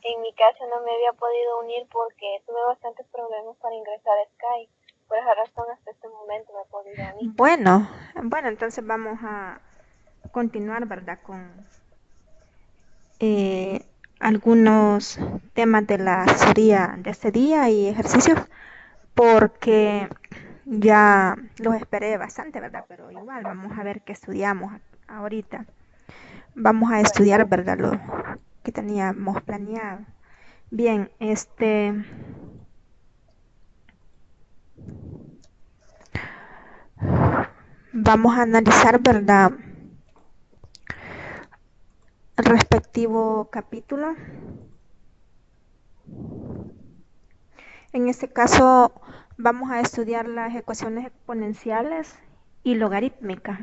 En mi caso no me había podido unir porque tuve bastantes problemas para ingresar a Skype. Por esa razón hasta este momento me he podido unir. Bueno, entonces vamos a continuar, ¿verdad? Con eh, algunos temas de la asesoría de este día y ejercicios, porque ya los esperé bastante, ¿verdad? Pero igual vamos a ver qué estudiamos ahorita. Vamos a Bueno, estudiar, ¿verdad? Lo que teníamos planeado. Bien, vamos a analizar, ¿verdad? El respectivo capítulo. En este caso vamos a estudiar las ecuaciones exponenciales y logarítmicas.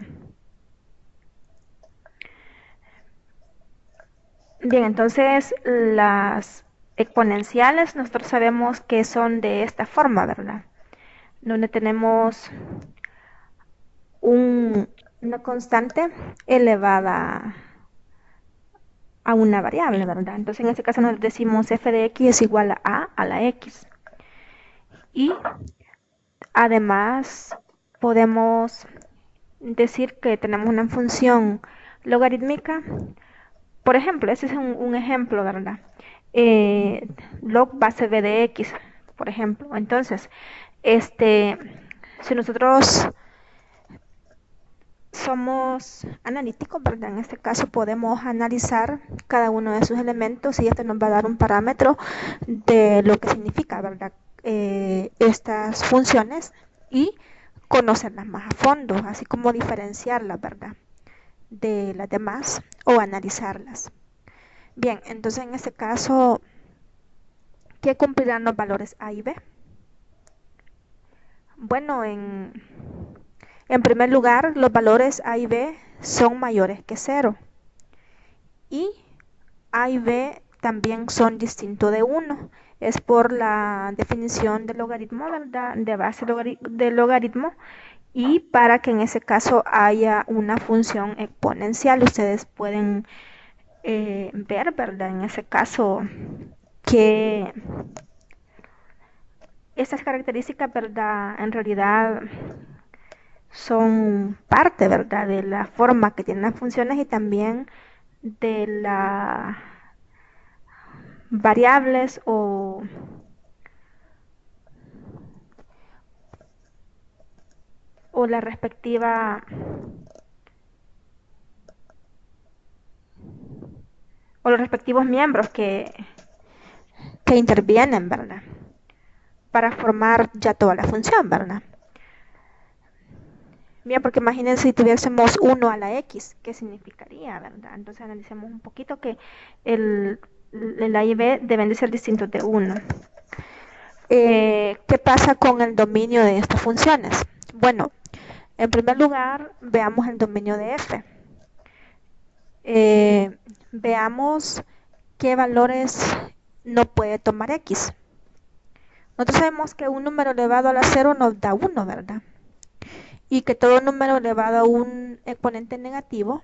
Bien, entonces las exponenciales nosotros sabemos que son de esta forma, ¿verdad? Donde tenemos una constante elevada a una variable, ¿verdad? Entonces en este caso nos decimos f de x es igual a la x. Y además podemos decir que tenemos una función logarítmica. Por ejemplo, ese es un ejemplo, ¿verdad? Eh, log base b de x, por ejemplo. Entonces, este, si nosotros somos analíticos, ¿verdad? En este caso podemos analizar cada uno de sus elementos y este nos va a dar un parámetro de lo que significa, ¿verdad? Estas funciones y conocerlas más a fondo, así como diferenciarlas, ¿verdad? De las demás o analizarlas. Bien, entonces en este caso, ¿qué cumplirán los valores A y B? Bueno, en primer lugar, los valores A y B son mayores que cero y A y B también son distintos de uno. Es por la definición del logaritmo, ¿verdad? De base del logaritmo y para que en ese caso haya una función exponencial. Ustedes pueden ver, ¿verdad? En ese caso que estas características, ¿verdad? En realidad son parte, ¿verdad? De la forma que tienen las funciones y también de las variables o la respectiva o los respectivos miembros que intervienen, ¿verdad? Para formar ya toda la función, ¿verdad? Bien, porque imagínense si tuviésemos 1 a la x, ¿qué significaría, verdad? Entonces analicemos un poquito que el, el a y b deben de ser distintos de 1. ¿Qué pasa con el dominio de estas funciones? Bueno, en primer lugar, veamos el dominio de f. Veamos qué valores no puede tomar x. Nosotros sabemos que un número elevado a la 0 nos da 1, ¿verdad? Y que todo número elevado a un exponente negativo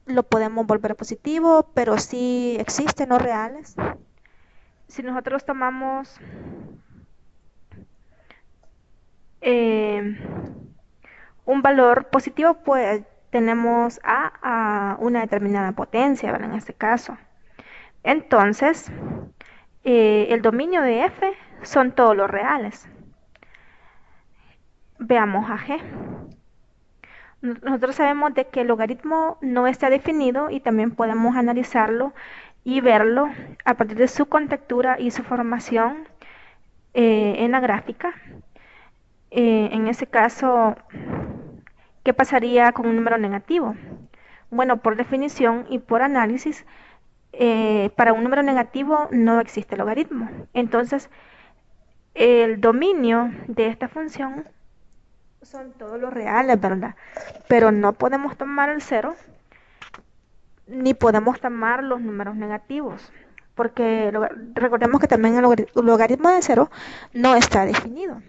lo podemos volver positivo, pero sí existen no reales. Si nosotros tomamos eh, un valor positivo, pues tenemos a una determinada potencia, ¿verdad? En este caso. Entonces, el dominio de f son todos los reales. Veamos a g. Nosotros sabemos de que el logaritmo no está definido y también podemos analizarlo y verlo a partir de su contextura y su formación en la gráfica. En ese caso, ¿qué pasaría con un número negativo? Bueno, por definición y por análisis, para un número negativo no existe logaritmo. Entonces, el dominio de esta función son todos los reales, ¿verdad? Pero no podemos tomar el cero ni podemos tomar los números negativos, porque recordemos que también el logaritmo de cero no está definido.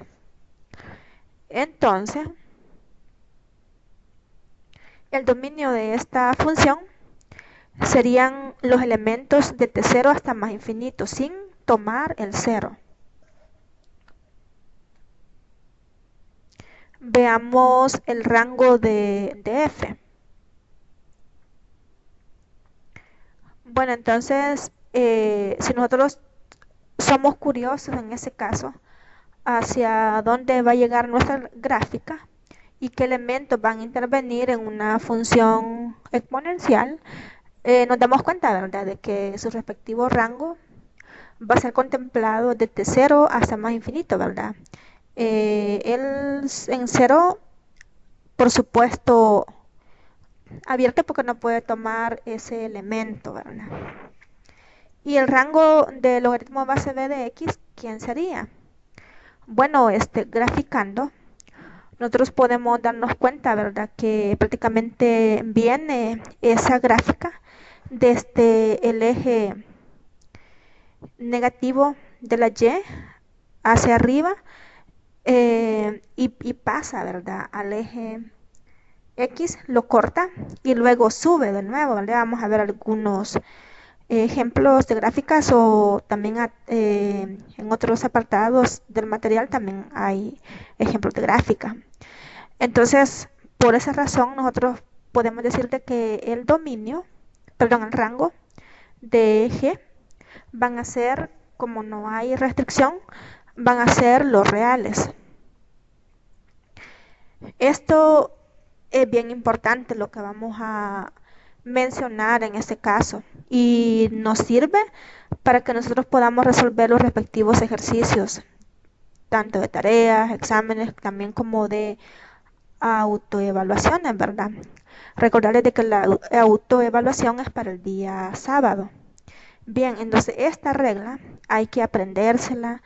Entonces, el dominio de esta función serían los elementos de T0 hasta más infinito, sin tomar el cero. Veamos el rango de f. Bueno, entonces, si nosotros somos curiosos en ese caso, hacia dónde va a llegar nuestra gráfica y qué elementos van a intervenir en una función exponencial, nos damos cuenta, ¿verdad?, de que su respectivo rango va a ser contemplado desde cero hasta más infinito, ¿verdad? Él en cero, por supuesto, abierto porque no puede tomar ese elemento, ¿verdad? Y el rango del logaritmo base b de x, ¿quién sería? Bueno, graficando, nosotros podemos darnos cuenta, ¿verdad?, que prácticamente viene esa gráfica desde el eje negativo de la y hacia arriba, y pasa, ¿verdad?, al eje X, lo corta y luego sube de nuevo, ¿verdad? Vamos a ver algunos ejemplos de gráficas, o también en otros apartados del material también hay ejemplos de gráfica. Entonces, por esa razón, nosotros podemos decirte que el rango de eje van a ser, como no hay restricción, van a ser los reales. Esto es bien importante lo que vamos a mencionar en este caso, y nos sirve para que nosotros podamos resolver los respectivos ejercicios, tanto de tareas, exámenes, también como de autoevaluaciones, ¿verdad? Recordarles de que la autoevaluación es para el día sábado. Bien, entonces esta regla hay que aprendérsela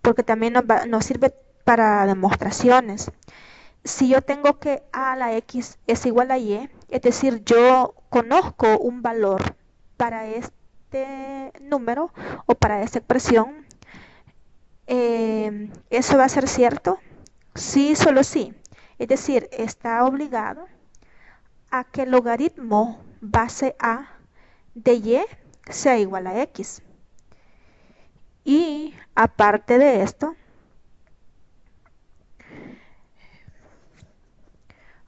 porque también nos sirve para demostraciones. Si yo tengo que a a la x es igual a y, es decir, yo conozco un valor para este número o para esta expresión, ¿eso va a ser cierto? Sí, solo sí. Es decir, está obligado a que el logaritmo base a de y sea igual a x. Y aparte de esto,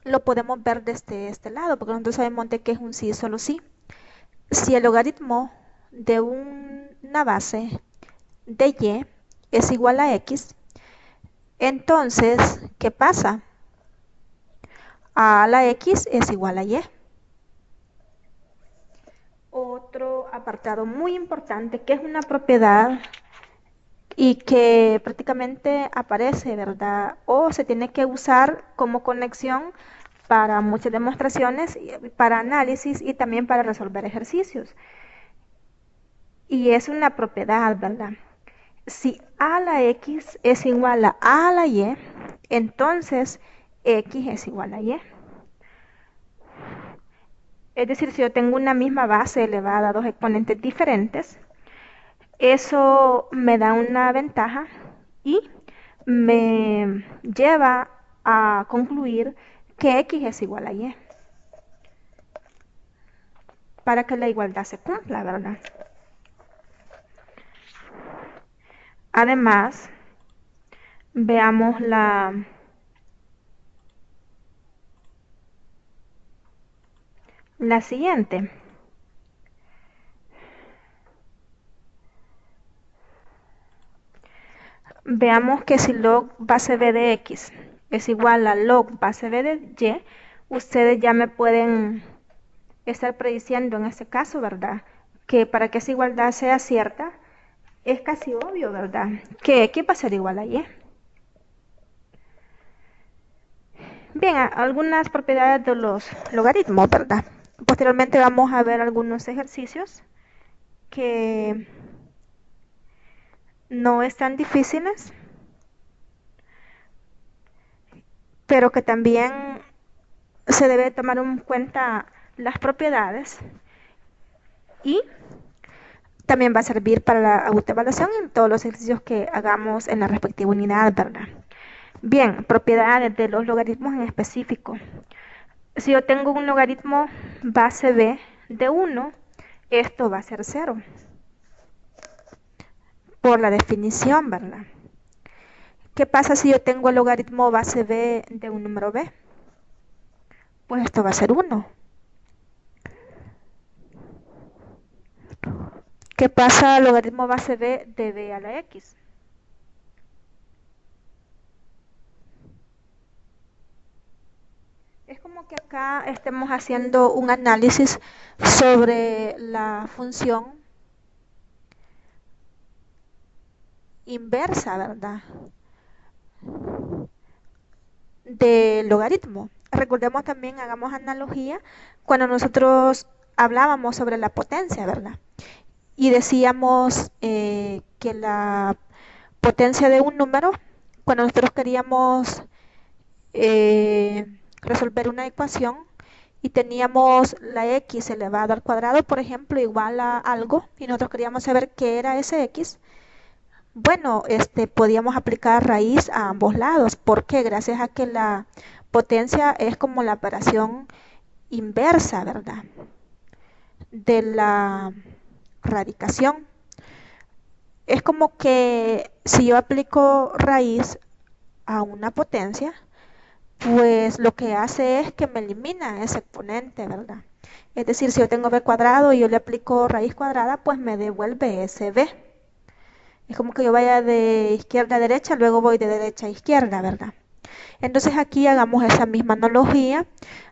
lo podemos ver desde este lado, porque nosotros sabemos de que es un sí, solo sí. Si el logaritmo de una base de y es igual a x, entonces, ¿qué pasa? A la x es igual a y. Otro apartado muy importante, que es una propiedad y que prácticamente aparece, ¿verdad?, o se tiene que usar como conexión para muchas demostraciones, para análisis y también para resolver ejercicios. Y es una propiedad, ¿verdad? Si a la x es igual a la y, entonces x es igual a y. Es decir, si yo tengo una misma base elevada a dos exponentes diferentes, eso me da una ventaja y me lleva a concluir que x es igual a y, para que la igualdad se cumpla, ¿verdad? Además, veamos la siguiente. Veamos que si log base b de x es igual a log base b de y, ustedes ya me pueden estar prediciendo en este caso, ¿verdad?, que para que esa igualdad sea cierta, es casi obvio, ¿verdad?, que x va a ser igual a y. Bien, algunas propiedades de los logaritmos, ¿verdad? Posteriormente vamos a ver algunos ejercicios que no están difíciles, pero que también se debe tomar en cuenta las propiedades, y también va a servir para la autoevaluación en todos los ejercicios que hagamos en la respectiva unidad, ¿verdad? Bien, propiedades de los logaritmos en específico. Si yo tengo un logaritmo base b de 1, esto va a ser cero, por la definición, ¿verdad? ¿Qué pasa si yo tengo el logaritmo base b de un número b? Pues esto va a ser 1. ¿Qué pasa al logaritmo base b de b a la x? Es como que acá estemos haciendo un análisis sobre la función inversa, ¿verdad? Del logaritmo. Recordemos también, hagamos analogía, cuando nosotros hablábamos sobre la potencia, ¿verdad? Y decíamos que la potencia de un número, cuando nosotros queríamos resolver una ecuación y teníamos la x elevado al cuadrado, por ejemplo, igual a algo, y nosotros queríamos saber qué era ese x, bueno, podíamos aplicar raíz a ambos lados, porque gracias a que la potencia es como la operación inversa, ¿verdad? De la radicación. Es como que si yo aplico raíz a una potencia, pues lo que hace es que me elimina ese exponente, ¿verdad? Es decir, si yo tengo b cuadrado y yo le aplico raíz cuadrada, pues me devuelve ese b. Es como que yo vaya de izquierda a derecha, luego voy de derecha a izquierda, ¿verdad? Entonces aquí hagamos esa misma analogía.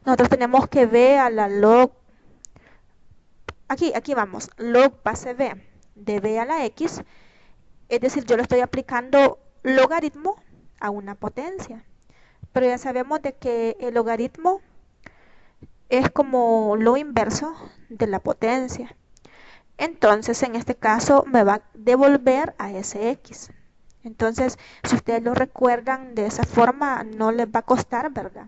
Nosotros tenemos que b a la log, aquí vamos, log base b de b a la x, es decir, yo le estoy aplicando logaritmo a una potencia. Pero ya sabemos de que el logaritmo es como lo inverso de la potencia. Entonces, en este caso, me va a devolver a ese x. Entonces, si ustedes lo recuerdan de esa forma, no les va a costar, ¿verdad?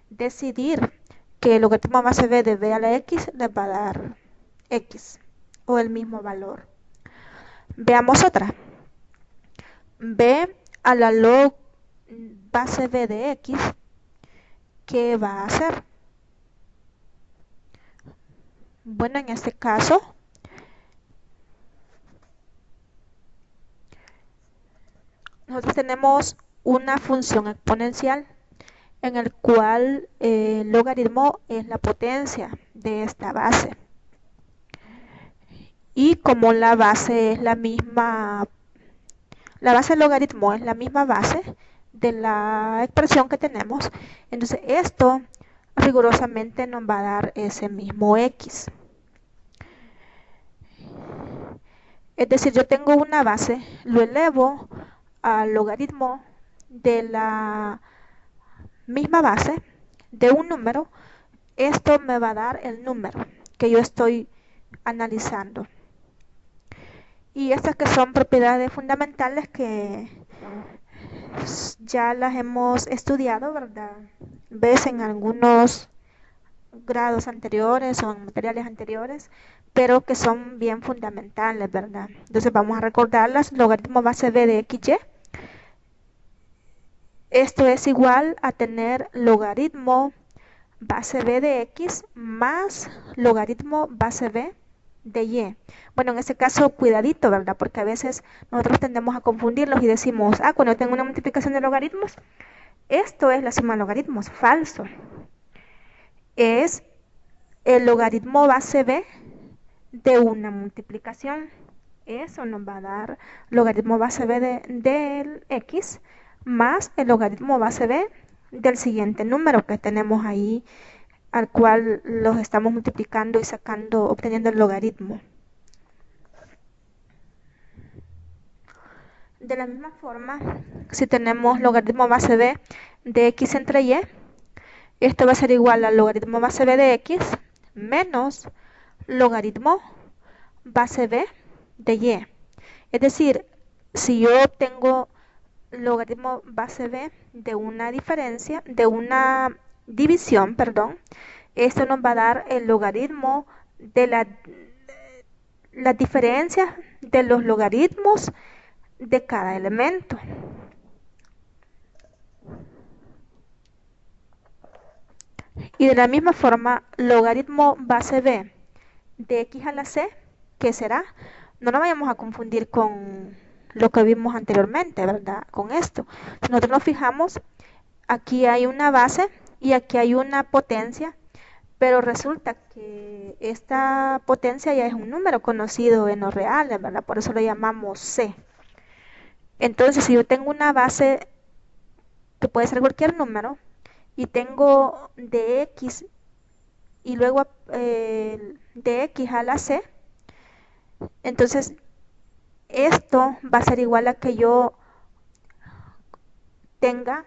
Decidir que el logaritmo base b de b a la x les va a dar x o el mismo valor. Veamos otra. B a la log base b de x, ¿qué va a hacer? Bueno, en este caso, nosotros tenemos una función exponencial en el cual el logaritmo es la potencia de esta base. Y como la base es la misma, la base del logaritmo es la misma base de la expresión que tenemos, entonces esto rigurosamente nos va a dar ese mismo x. Es decir, yo tengo una base, lo elevo al logaritmo de la misma base de un número, esto me va a dar el número que yo estoy analizando. Y estas que son propiedades fundamentales que ya las hemos estudiado, ¿verdad? Ves en algunos grados anteriores o en materiales anteriores, pero que son bien fundamentales, ¿verdad? Entonces vamos a recordarlas. Logaritmo base b de xy. Esto es igual a tener logaritmo base b de x más logaritmo base b de y. Bueno, en este caso, cuidadito, ¿verdad? Porque a veces nosotros tendemos a confundirlos y decimos, cuando tengo una multiplicación de logaritmos, esto es la suma de logaritmos. Falso. Es el logaritmo base b de una multiplicación. Eso nos va a dar logaritmo base b del x más el logaritmo base b del siguiente número que tenemos ahí, al cual los estamos multiplicando y sacando, obteniendo el logaritmo. De la misma forma, si tenemos logaritmo base b de x entre y, esto va a ser igual al logaritmo base b de x menos logaritmo base b de y. Es decir, si yo tengo logaritmo base b de una diferencia, de una división, perdón, esto nos va a dar el logaritmo de las diferencias de los logaritmos de cada elemento. Y de la misma forma, logaritmo base b de x a la c, ¿qué será? No nos vayamos a confundir con lo que vimos anteriormente, ¿verdad? Con esto. Si nosotros nos fijamos, aquí hay una base y aquí hay una potencia, pero resulta que esta potencia ya es un número conocido en los reales, ¿verdad? Por eso lo llamamos c. Entonces, si yo tengo una base que puede ser cualquier número y tengo de x y luego de x a la c, entonces esto va a ser igual a que yo tenga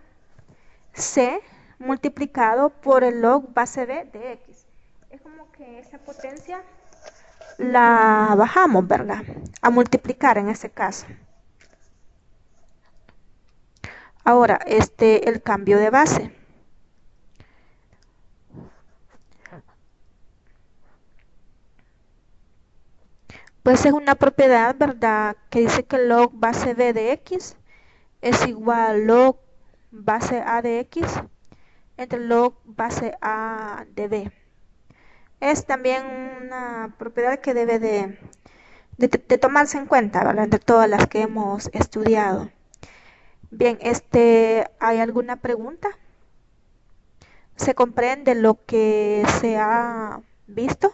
c multiplicado por el log base b de x. Es como que esa potencia la bajamos, ¿verdad? A multiplicar en este caso. Ahora, el cambio de base. Pues es una propiedad, ¿verdad? Que dice que log base b de x es igual a log base a de x entre log base a de b. Es también una propiedad que debe de tomarse en cuenta, ¿verdad? Entre todas las que hemos estudiado. Bien, ¿hay alguna pregunta? ¿Se comprende lo que se ha visto?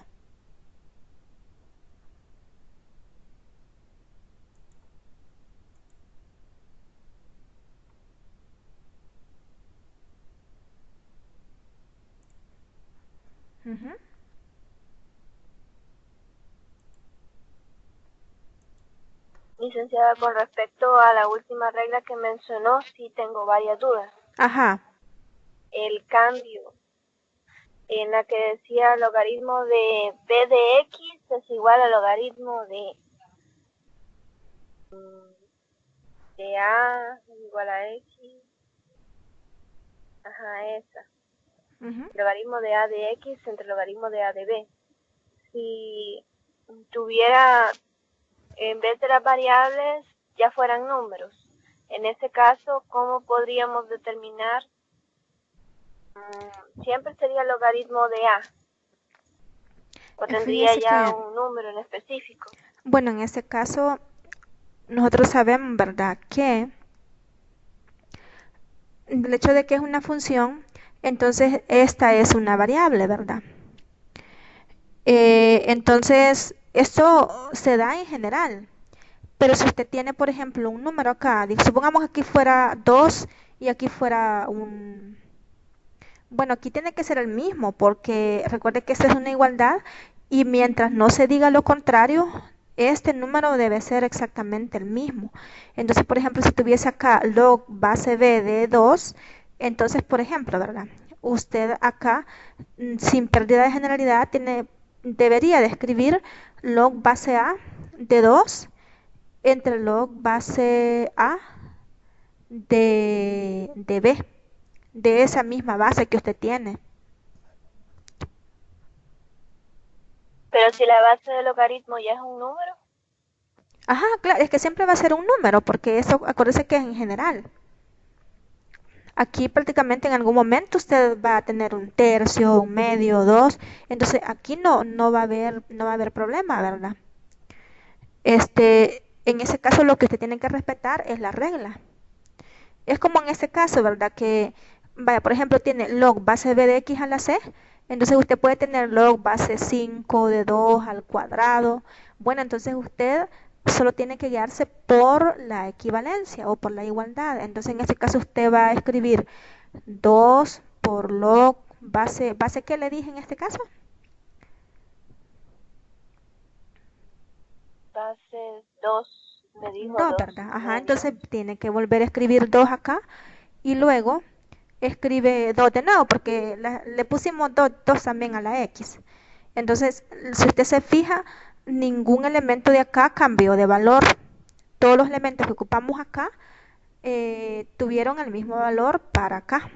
Ujú. Licenciada, con respecto a la última regla que mencionó, sí tengo varias dudas. Ajá. El cambio en la que decía logaritmo de b de x es igual al logaritmo de a igual a x. Ajá, esa. Ujú. Logaritmo de a de x entre logaritmo de a de b. Si tuviera, en vez de las variables, ya fueran números. En ese caso, ¿cómo podríamos determinar? Siempre sería logaritmo de a, o tendría Fíjese ya que, un número en específico. bueno, en este caso, nosotros sabemos, ¿verdad? Que el hecho de que es una función, entonces esta es una variable, ¿verdad? Entonces, esto se da en general. Pero si usted tiene, por ejemplo, un número acá, supongamos que aquí fuera 2 y aquí fuera un... Bueno, aquí tiene que ser el mismo porque recuerde que esta es una igualdad y mientras no se diga lo contrario, este número debe ser exactamente el mismo. Entonces, por ejemplo, si tuviese acá log base b de 2, entonces, por ejemplo, ¿verdad? Usted acá, sin pérdida de generalidad, debería de escribir log base a de 2 entre log base A de B, de esa misma base que usted tiene. Pero si la base del logaritmo ya es un número. Ajá, claro, es que siempre va a ser un número, porque eso, acuérdese que es en general. Aquí prácticamente en algún momento usted va a tener un tercio, un medio, dos, entonces aquí no va a haber problema, ¿verdad? En ese caso lo que usted tiene que respetar es la regla. Es como en este caso, ¿verdad? Que, vaya, por ejemplo, tiene log base b de x a la c, entonces usted puede tener log base 5 de 2 al cuadrado. Bueno, entonces usted solo tiene que guiarse por la equivalencia o por la igualdad. Entonces en este caso usted va a escribir 2 por log ¿base qué le dije en este caso? Base 2, me dijo 2, 2 ¿verdad? Ajá, medio. entonces tiene que volver a escribir 2 acá y luego escribe 2 de nuevo porque le pusimos 2 también a la x. Entonces, si usted se fija, ningún elemento de acá cambió de valor. Todos los elementos que ocupamos acá tuvieron el mismo valor para acá.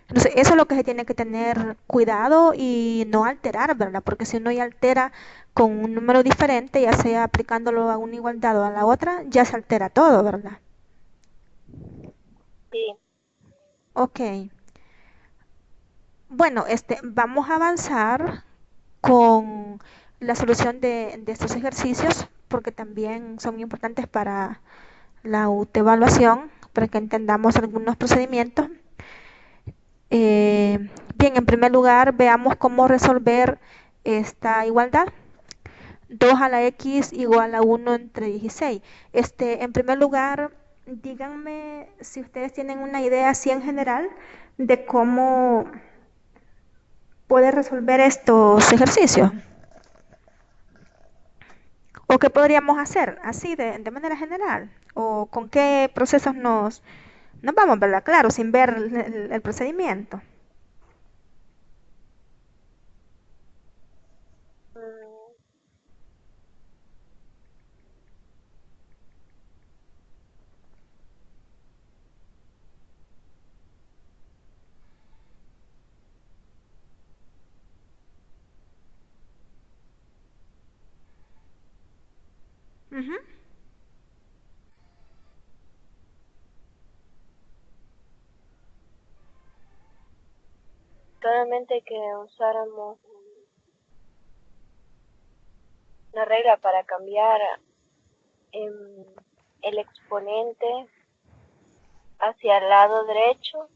Entonces, eso es lo que se tiene que tener cuidado y no alterar, ¿verdad? Porque si uno ya altera con un número diferente, ya sea aplicándolo a una igualdad o a la otra, ya se altera todo, ¿verdad? Sí. Ok. Bueno, vamos a avanzar con la solución de estos ejercicios, porque también son muy importantes para la autoevaluación, para que entendamos algunos procedimientos. Bien, en primer lugar, veamos cómo resolver esta igualdad. 2 a la x igual a 1 entre 16. En primer lugar, díganme si ustedes tienen una idea así en general de cómo puede resolver estos ejercicios. ¿O qué podríamos hacer así de manera general? ¿O con qué procesos nos vamos, verdad? Claro, sin ver el procedimiento. Mm, Ujú. Solamente que usáramos una regla para cambiar em, el exponente hacia el lado derecho.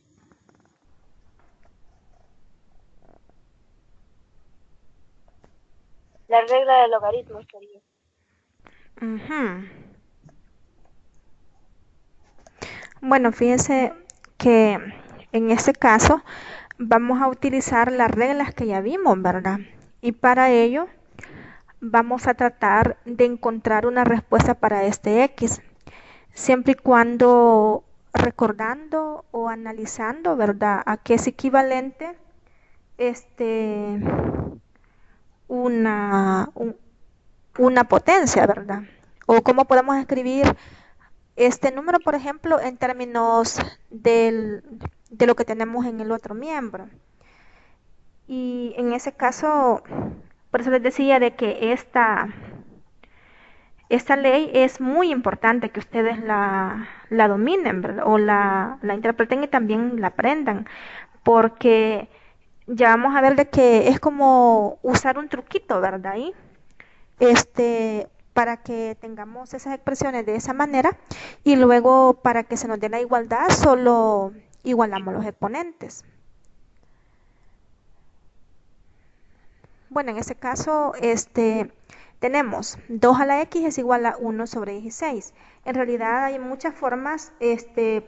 La regla del logaritmo sería. Ujú. Bueno, fíjense que en este caso vamos a utilizar las reglas que ya vimos, ¿verdad? Y para ello vamos a tratar de encontrar una respuesta para este x, siempre y cuando recordando o analizando, ¿verdad? A qué es equivalente este una, un- una potencia, ¿verdad? O cómo podemos escribir este número, por ejemplo, en términos de lo que tenemos en el otro miembro. Y en ese caso, por eso les decía de que esta ley es muy importante que ustedes la dominen, ¿verdad? O la interpreten y también la aprendan, porque ya vamos a ver de que es como usar un truquito, ¿verdad? Ahí, para que tengamos esas expresiones de esa manera y luego para que se nos dé la igualdad solo igualamos los exponentes. Bueno, en este caso, tenemos 2 a la x es igual a 1 sobre 16. En realidad hay muchas formas,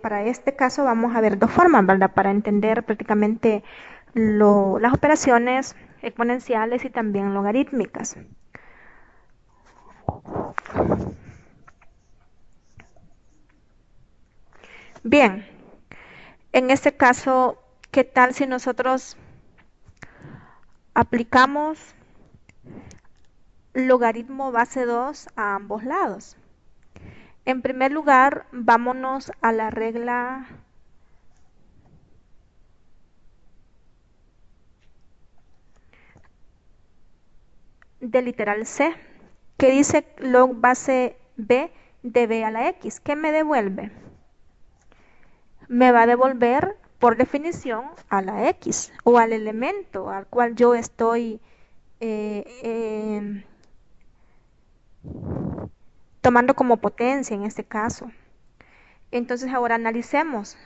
para este caso vamos a ver dos formas, ¿verdad? Para entender prácticamente las operaciones exponenciales y también logarítmicas. Bien, en este caso, ¿qué tal si nosotros aplicamos logaritmo base 2 a ambos lados? En primer lugar, vámonos a la regla del literal C, que dice log base b de b a la x. ¿Qué me devuelve? Me va a devolver, por definición, a la x o al elemento al cual yo estoy eh, eh, tomando como potencia en este caso. Entonces ahora analicemos.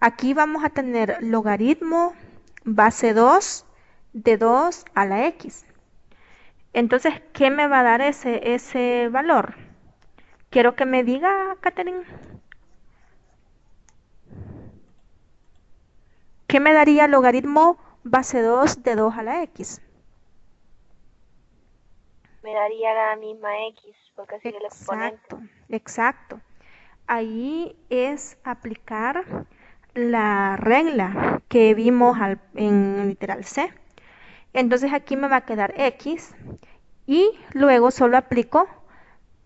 Aquí vamos a tener logaritmo base 2 de 2 a la x. Entonces, ¿qué me va a dar ese valor? Quiero que me diga, Catherine, ¿qué me daría logaritmo base 2 de 2 a la x? Me daría la misma x porque sigue el exponente. Exacto, exacto. Ahí es aplicar la regla que vimos en literal C. Entonces aquí me va a quedar x y luego solo aplico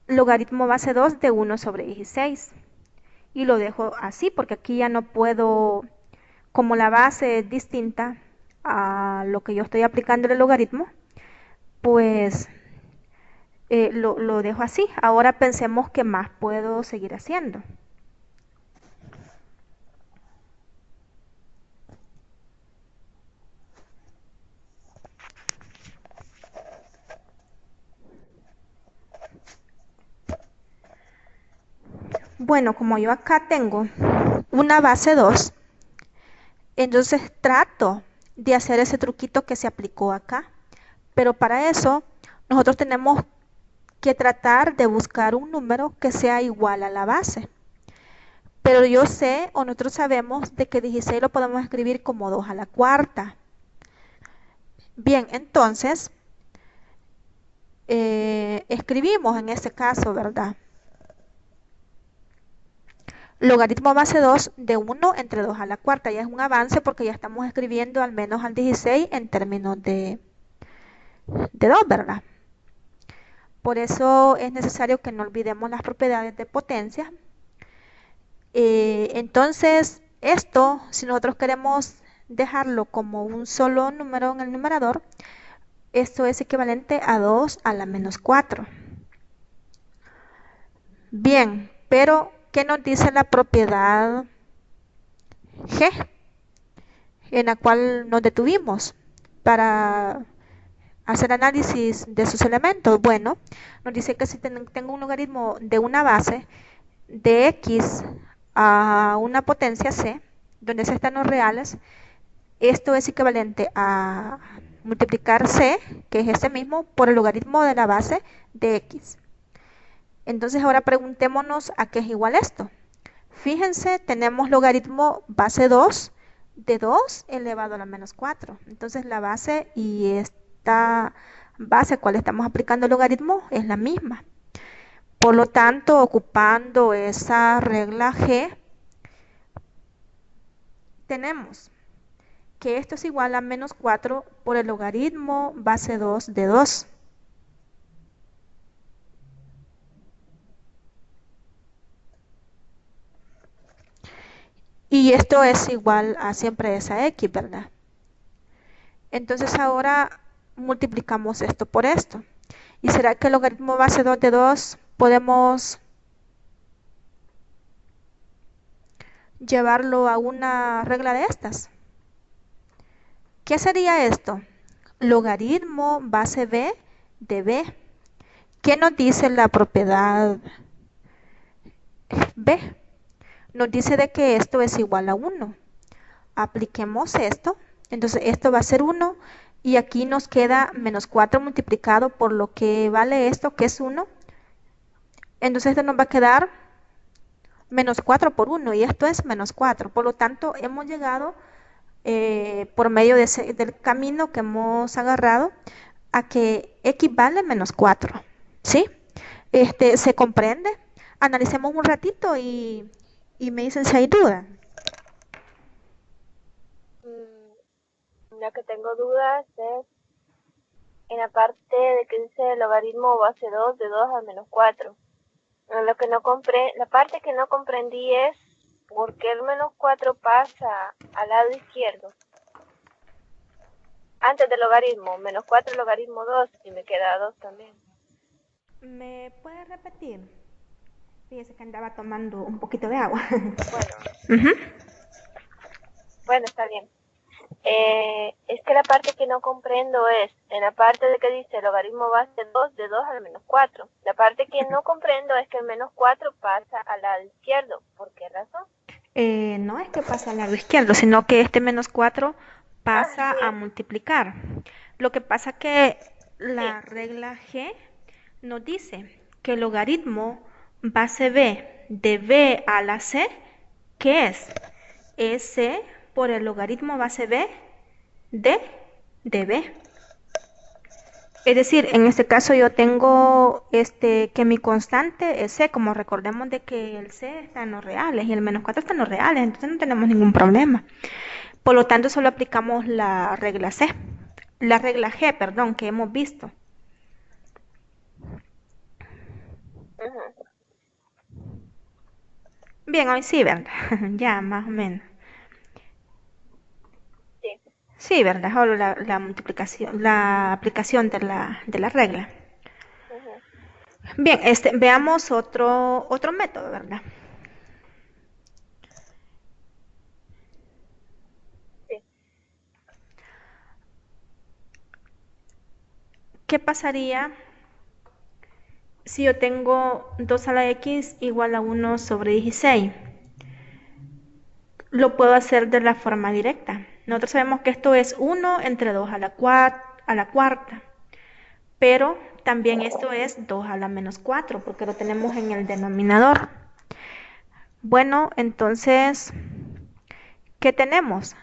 logaritmo base 2 de 1 sobre 16. Y lo dejo así porque aquí ya no puedo, como la base es distinta a lo que yo estoy aplicando el logaritmo, pues lo dejo así. Ahora pensemos qué más puedo seguir haciendo. Bueno, como yo acá tengo una base 2, entonces trato de hacer ese truquito que se aplicó acá. Pero para eso nosotros tenemos que tratar de buscar un número que sea igual a la base. Pero yo sé, o nosotros sabemos, de que 16 lo podemos escribir como 2 a la cuarta. Bien, entonces, escribimos en este caso, ¿verdad? Logaritmo base 2 de 1 entre 2 a la cuarta. Ya es un avance porque ya estamos escribiendo al menos al 16 en términos de 2, ¿verdad? Por eso es necesario que no olvidemos las propiedades de potencia. Entonces, esto, si nosotros queremos dejarlo como un solo número en el numerador, esto es equivalente a 2 a la menos 4. Bien, pero ¿qué nos dice la propiedad G en la cual nos detuvimos para hacer análisis de sus elementos? Bueno, nos dice que si tengo un logaritmo de una base de x a una potencia c, donde c están los reales, esto es equivalente a multiplicar c, que es este mismo, por el logaritmo de la base de x. Entonces ahora preguntémonos a qué es igual esto. Fíjense, tenemos logaritmo base 2 de 2 elevado a la menos 4. Entonces la base y esta base a cual estamos aplicando el logaritmo es la misma. Por lo tanto, ocupando esa regla G, tenemos que esto es igual a menos 4 por el logaritmo base 2 de 2. Y esto es igual a siempre esa x, ¿verdad? Entonces ahora multiplicamos esto por esto. ¿Y será que el logaritmo base 2 de 2 podemos llevarlo a una regla de estas? ¿Qué sería esto? Logaritmo base b de b. ¿Qué nos dice la propiedad b? Nos dice de que esto es igual a 1. Apliquemos esto. Entonces esto va a ser 1 y aquí nos queda menos 4 multiplicado por lo que vale esto, que es 1. Entonces esto nos va a quedar menos 4 por 1 y esto es menos 4. Por lo tanto, hemos llegado por medio del camino que hemos agarrado a que x vale menos 4. ¿Sí? ¿Se comprende? Analicemos un ratito y me dicen si hay duda. Lo que tengo dudas es en la parte de que dice logaritmo base 2 de 2 al menos 4. Lo que no la parte que no comprendí es por qué el menos 4 pasa al lado izquierdo. Antes del logaritmo, menos 4 logaritmo 2 y me queda 2 también. ¿Me puedes repetir? Fíjese que andaba tomando un poquito de agua. Bueno, bueno, está bien. Es que la parte que no comprendo es en la parte de que dice logaritmo base 2 de 2 al menos 4. La parte que no comprendo es que el menos 4 pasa al lado izquierdo. ¿Por qué razón? No es que pasa al lado izquierdo, sino que este menos 4 pasa a Sí, multiplicar. Lo que pasa que sí. la regla G nos dice que el logaritmo base b de b a la c, ¿qué es? Es c por el logaritmo base b de b. Es decir, en este caso yo tengo que mi constante es c, como recordemos de que el c está en los reales y el menos 4 está en los reales, entonces no tenemos ningún problema. Por lo tanto, solo aplicamos la regla C, la regla G, perdón, que hemos visto. Uh-huh. Bien, hoy sí, ¿verdad? Ya, más o menos. Sí. Sí, ¿verdad? Solo la multiplicación, la aplicación de la regla. Uh-huh. Bien, veamos otro método, ¿verdad? Sí. ¿Qué pasaría si yo tengo 2 a la x igual a 1 sobre 16, lo puedo hacer de la forma directa. Nosotros sabemos que esto es 1 entre 2 a la cuarta, pero también esto es 2 a la menos 4 porque lo tenemos en el denominador. Bueno, entonces, ¿qué tenemos?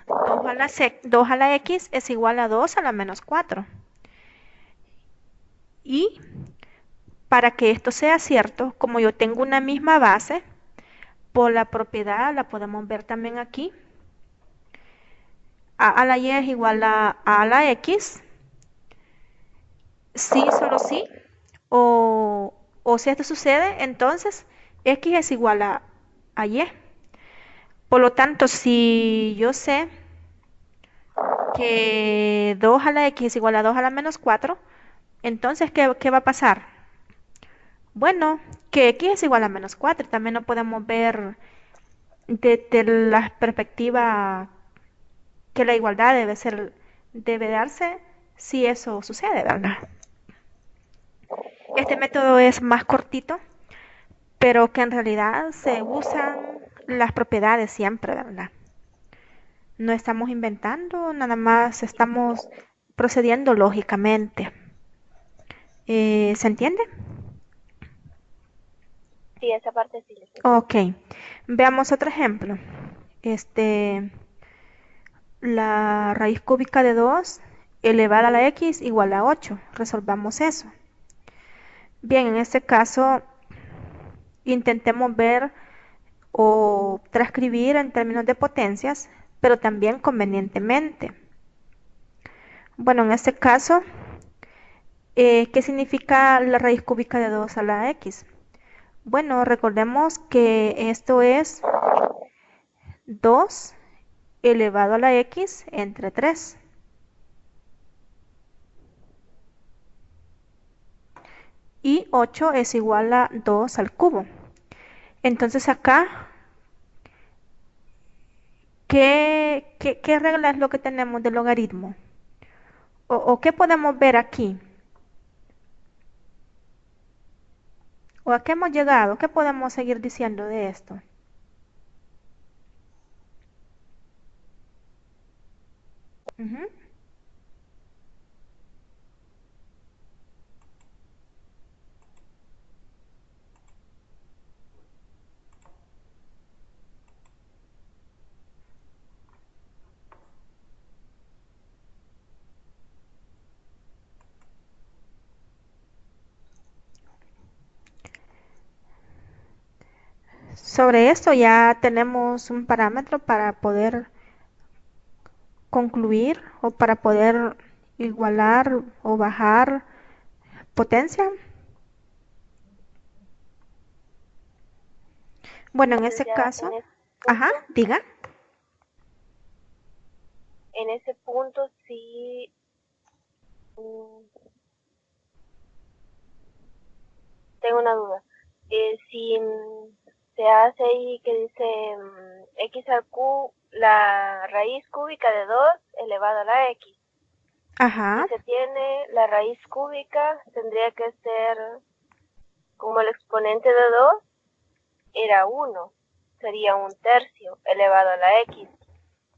2 a la x es igual a 2 a la menos 4. Y para que esto sea cierto, como yo tengo una misma base, por la propiedad la podemos ver también aquí. A la y es igual a la x, sí, solo sí, o si esto sucede, entonces x es igual a y. Por lo tanto, si yo sé que 2 a la x es igual a 2 a la menos 4, entonces, ¿qué va a pasar? Bueno, que x es igual a menos 4, también lo podemos ver desde la perspectiva que la igualdad debe darse si eso sucede, ¿verdad? Este método es más cortito, pero que en realidad se usan las propiedades siempre, ¿verdad? No estamos inventando, nada más estamos procediendo lógicamente. ¿Se entiende? Sí, esa parte sí. Ok, veamos otro ejemplo. La raíz cúbica de 2 elevada a la x igual a 8. Resolvamos eso. Bien, en este caso intentemos ver o transcribir en términos de potencias, pero también convenientemente. Bueno, en este caso, ¿qué significa la raíz cúbica de 2 a la x? Bueno, recordemos que esto es 2 elevado a la x entre 3. Y 8 es igual a 2 al cubo. Entonces acá, ¿qué regla es lo que tenemos del logaritmo? ¿O qué podemos ver aquí? ¿O a qué hemos llegado? ¿Qué podemos seguir diciendo de esto? Ujú. Sobre esto ya tenemos un parámetro para poder concluir o para poder igualar o bajar potencia. Bueno, en ese Ya caso, en ese ajá, punto, diga. en ese punto sí, mm, tengo una duda. Si se hace ahí que dice x al q, la raíz cúbica de 2 elevado a la x. Si Ajá. se tiene la raíz cúbica, tendría que ser como el exponente de 2 era 1, sería 1/3 elevado a la x.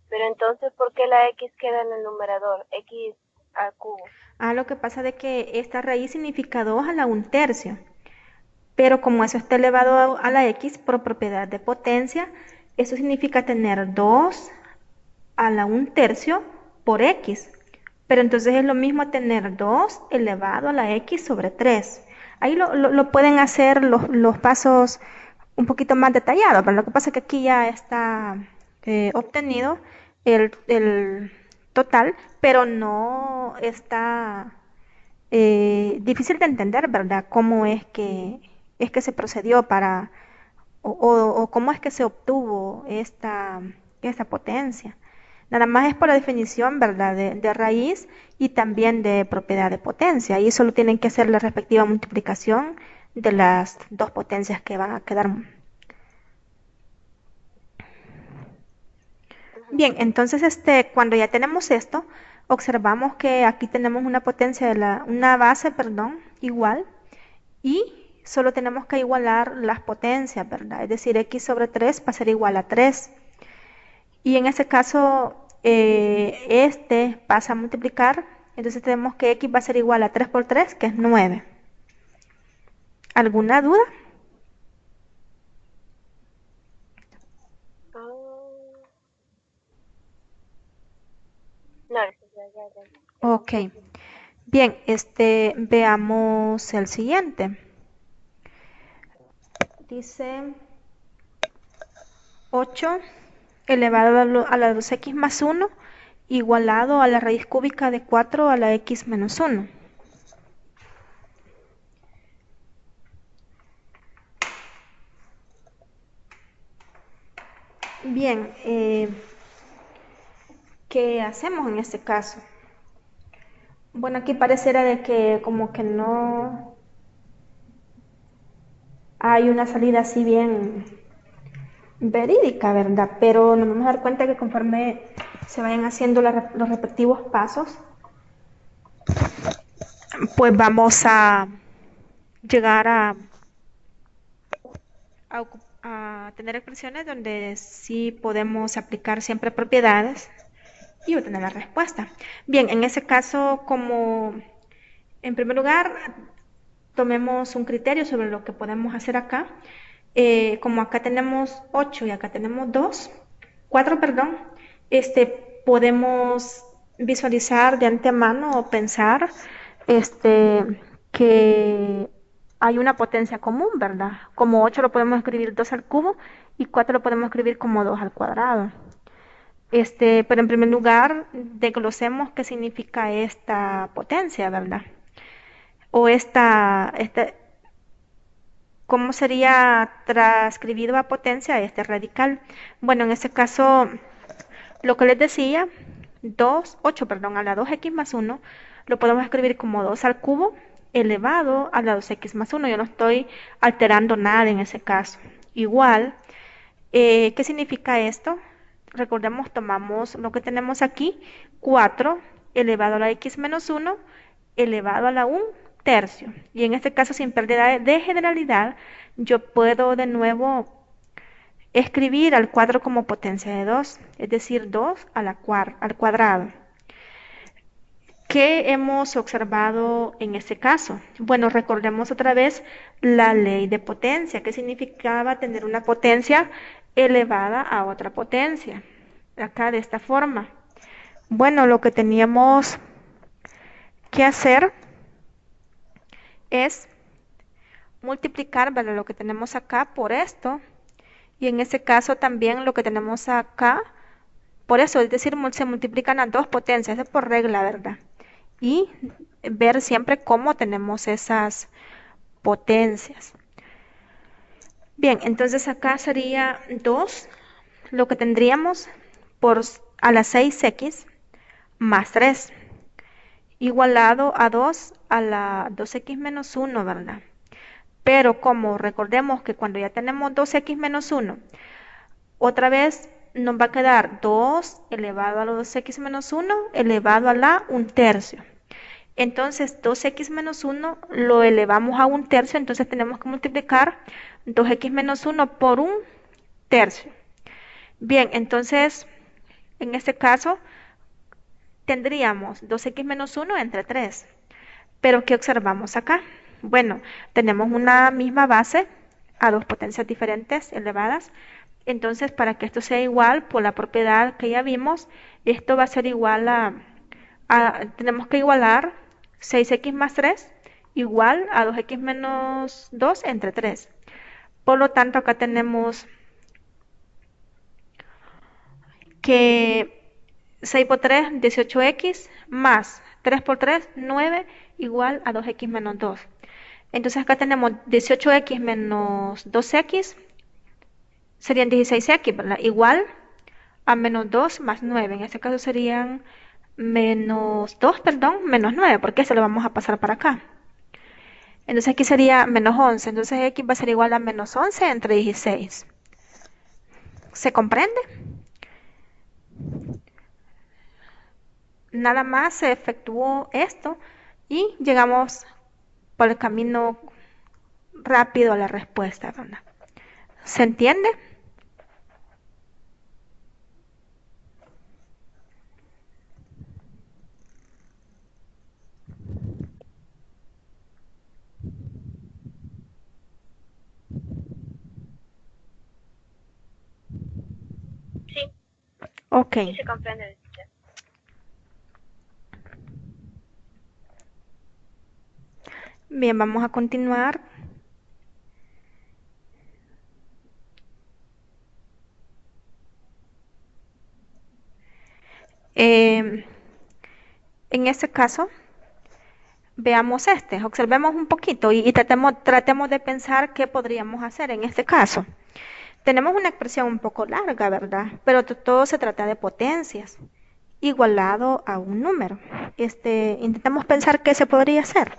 Pero entonces, ¿por qué la x queda en el numerador? X al cubo. Lo que pasa de que esta raíz significa 2 a la 1/3. Pero como eso está elevado a la x por propiedad de potencia, eso significa tener 2 a la 1/3 por x. Pero entonces es lo mismo tener 2 elevado a la x sobre 3. Ahí lo pueden hacer los pasos un poquito más detallados, pero lo que pasa es que aquí ya está obtenido el total, pero no está difícil de entender, ¿verdad? Cómo es que se procedió para, o cómo es que se obtuvo esta potencia. Nada más es por la definición, ¿verdad? De raíz y también de propiedad de potencia. Y solo tienen que hacer la respectiva multiplicación de las dos potencias que van a quedar. Bien, entonces cuando ya tenemos esto, observamos que aquí tenemos una potencia una base, perdón, igual, y solo tenemos que igualar las potencias, ¿verdad? Es decir, x sobre 3 va a ser igual a 3. Y en ese caso, este pasa a multiplicar, entonces tenemos que x va a ser igual a 3 por 3, que es 9. ¿Alguna duda? No, ya. Ok. Bien, veamos el siguiente. Dice 8 elevado a la 2x más 1 igualado a la raíz cúbica de 4 a la x menos 1. Bien, ¿qué hacemos en este caso? Bueno, aquí pareciera de que como que no hay una salida así bien verídica, ¿verdad? Pero nos vamos a dar cuenta que conforme se vayan haciendo los respectivos pasos, pues vamos a llegar a tener expresiones donde sí podemos aplicar siempre propiedades y obtener la respuesta. Bien, en ese caso, como en primer lugar, tomemos un criterio sobre lo que podemos hacer acá. Como acá tenemos 8 y acá tenemos 4, perdón, podemos visualizar de antemano o pensar que hay una potencia común, ¿verdad? Como 8 lo podemos escribir 2 al cubo y 4 lo podemos escribir como 2 al cuadrado. Pero en primer lugar, desglosemos qué significa esta potencia, ¿verdad? O ¿cómo sería transcribido a potencia este radical? Bueno, en este caso, lo que les decía, 8, perdón, a la 2x más 1, lo podemos escribir como 2 al cubo elevado a la 2x más 1. Yo no estoy alterando nada en ese caso. Igual, ¿qué significa esto? Recordemos, tomamos lo que tenemos aquí, 4 elevado a la x menos 1 elevado a la 1 tercio. Y en este caso, sin pérdida de generalidad, yo puedo de nuevo escribir al 4 como potencia de 2, es decir, 2 al cuadrado. ¿Qué hemos observado en este caso? Bueno, recordemos otra vez la ley de potencia. ¿Qué significaba tener una potencia elevada a otra potencia? Acá de esta forma. Bueno, lo que teníamos que hacer es multiplicar, ¿vale?, lo que tenemos acá por esto. Y en este caso también lo que tenemos acá, por eso, es decir, se multiplican las dos potencias, es por regla, ¿verdad? Y ver siempre cómo tenemos esas potencias. Bien, entonces acá sería 2, lo que tendríamos a la 6x más 3, igualado a 2 a la 2x menos 1, ¿verdad? Pero como recordemos que cuando ya tenemos 2x menos 1, otra vez nos va a quedar 2 elevado a la 2x menos 1 elevado a la 1 tercio. Entonces 2x menos 1 lo elevamos a 1 tercio, entonces tenemos que multiplicar 2x menos 1 por 1 tercio. Bien, entonces en este caso tendríamos 2x menos 1 entre 3. Pero ¿qué observamos acá? Bueno, tenemos una misma base a dos potencias diferentes elevadas. Entonces, para que esto sea igual, por la propiedad que ya vimos, esto va a ser igual tenemos que igualar 6x más 3 igual a 2x menos 2 entre 3. Por lo tanto, acá tenemos que 6 por 3, 18x, más 3 por 3, 9, igual a 2x menos 2. Entonces acá tenemos 18x menos 2x, serían 16x, ¿verdad? Igual a menos 2 más 9. En este caso serían menos 2, perdón, menos 9, porque eso lo vamos a pasar para acá. Entonces aquí sería menos 11. Entonces x va a ser igual a menos 11 entre 16. ¿Se comprende? Nada más se efectuó esto y llegamos por el camino rápido a la respuesta, ¿verdad? ¿Se entiende? Sí, Ok. sí se comprende. Bien, vamos a continuar. En este caso, veamos observemos un poquito y tratemos de pensar qué podríamos hacer en este caso. Tenemos una expresión un poco larga, ¿verdad? Pero todo se trata de potencias igualado a un número. Intentamos pensar qué se podría hacer.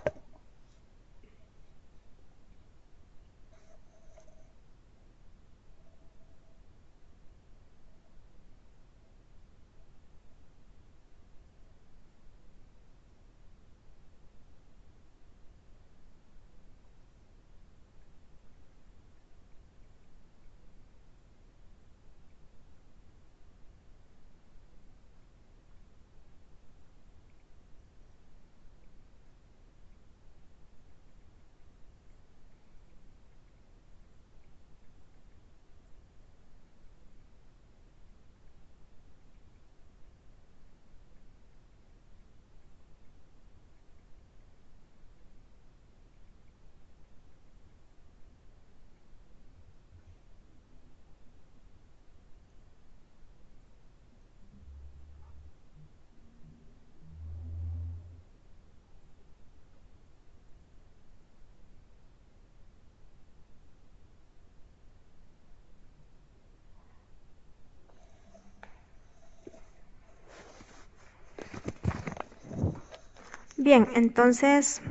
Bien, entonces,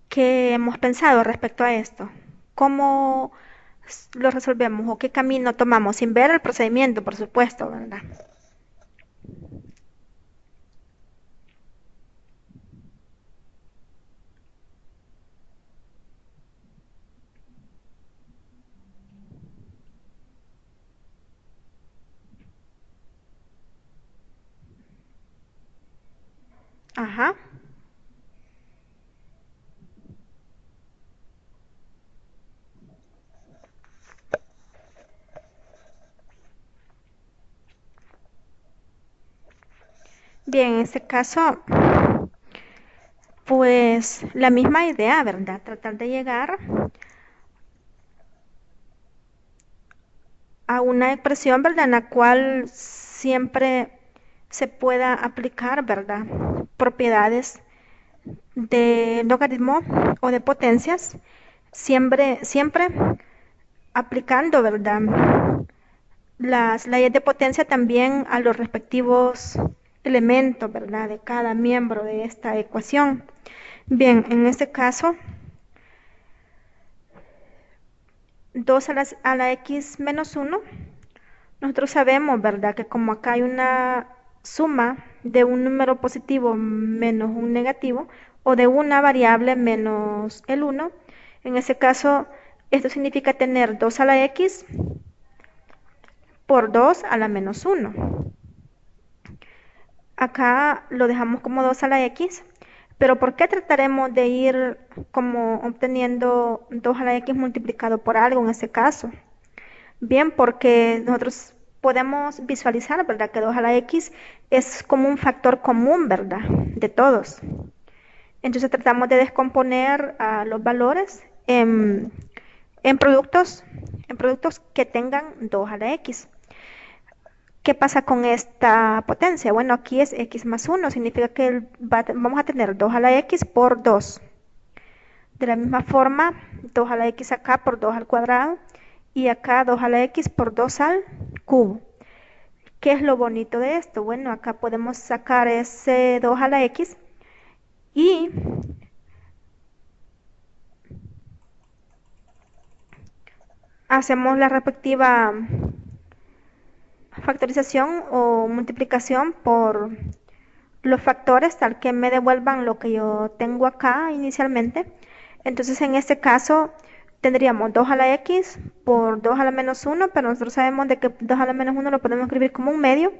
¿qué hemos pensado respecto a esto? ¿Cómo lo resolvemos o qué camino tomamos sin ver el procedimiento, por supuesto, ¿verdad? Ajá. Bien, en este caso, pues la misma idea, ¿verdad? Tratar de llegar a una expresión, ¿verdad? En la cual siempre se pueda aplicar, ¿verdad? Propiedades de logaritmo o de potencias, siempre aplicando, ¿verdad? Las leyes de potencia también a los respectivos elementos, ¿verdad? De cada miembro de esta ecuación. Bien, en este caso, 2 a la x menos 1, nosotros sabemos, ¿verdad? Que como acá hay una suma de un número positivo menos un negativo, o de una variable menos el 1, en ese caso, esto significa tener 2 a la x por 2 a la menos 1. Acá lo dejamos como 2 a la x, pero ¿por qué trataremos de ir como obteniendo 2 a la x multiplicado por algo en este caso? Bien, porque nosotros podemos visualizar, ¿verdad? Que 2 a la x es como un factor común, ¿verdad? De todos. Entonces tratamos de descomponer los valores en productos que tengan 2 a la x. ¿Qué pasa con esta potencia? Bueno, aquí es x más 1, significa que vamos a tener 2 a la x por 2. De la misma forma, 2 a la x acá por 2 al cuadrado y acá 2 a la x por 2 al cubo. ¿Qué es lo bonito de esto? Bueno, acá podemos sacar ese 2 a la x y hacemos la respectiva factorización o multiplicación los factores tal que me devuelvan lo que yo tengo acá inicialmente. Entonces en este caso tendríamos 2 a la x por 2 a la menos uno, pero nosotros sabemos de que 2 a la menos uno lo podemos escribir como un medio,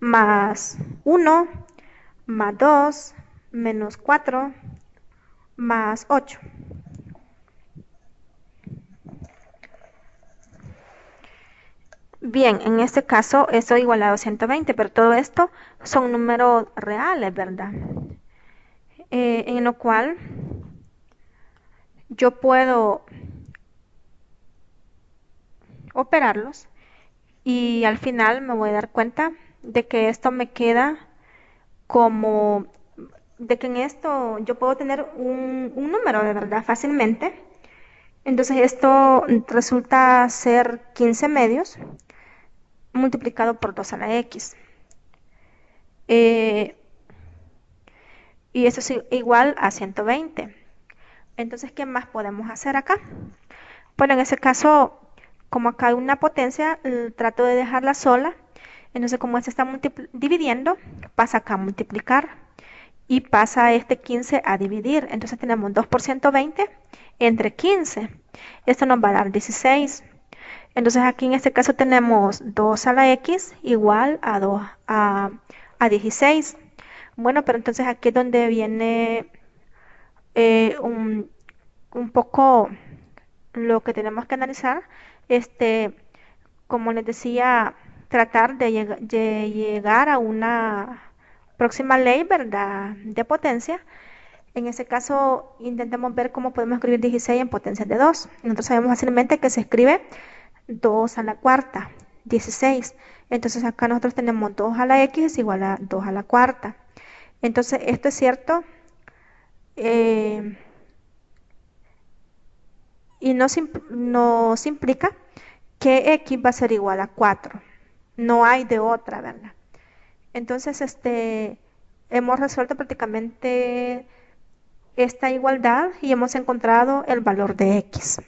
más uno más 2 menos 4 más 8. Bien, en este caso esto igualado a 120, pero todo esto son números reales, ¿verdad? En lo cual yo puedo operarlos y al final me voy a dar cuenta de que esto me queda como, de que en esto yo puedo tener un número de verdad fácilmente. Entonces esto resulta ser 15 medios multiplicado por 2 a la x. Eh, y eso es igual a 120. Entonces, ¿qué más podemos hacer acá? Bueno, en ese caso, como acá hay una potencia, trato de dejarla sola. Entonces, como esta está dividiendo, pasa acá a multiplicar y pasa este 15 a dividir. Entonces tenemos 2 por 120 entre 15. Esto nos va a dar 16. Entonces aquí en este caso tenemos 2 a la x igual a 2 a 16. Bueno, pero entonces aquí es donde viene eh, un, un poco lo que tenemos que analizar. Este, como les decía, tratar de llegar a una próxima ley, ¿verdad?, de potencia. En ese caso, intentemos ver cómo podemos escribir 16 en potencia de 2. Nosotros sabemos fácilmente que se escribe 2 a la cuarta, 16. Entonces acá nosotros tenemos 2 a la x es igual a 2 a la cuarta. Entonces esto es cierto eh, y nos implica que x va a ser igual a 4. No hay de otra, ¿verdad? Entonces hemos resuelto prácticamente esta igualdad y hemos encontrado el valor de x.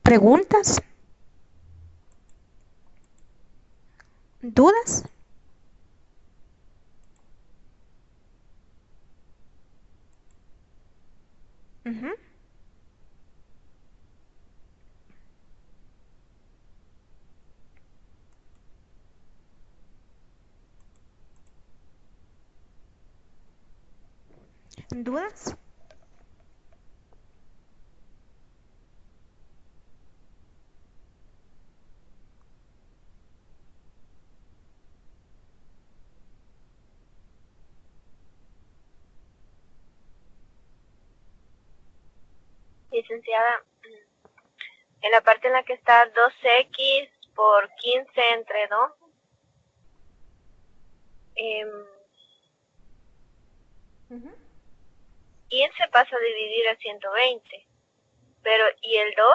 ¿Preguntas? ¿Dudas? Ujú. ¿Dudas? Licenciada, en la parte en la que está 2x por 15 entre 2, eh, Ujú. 15 pasa a dividir a 120, pero ¿y el 2?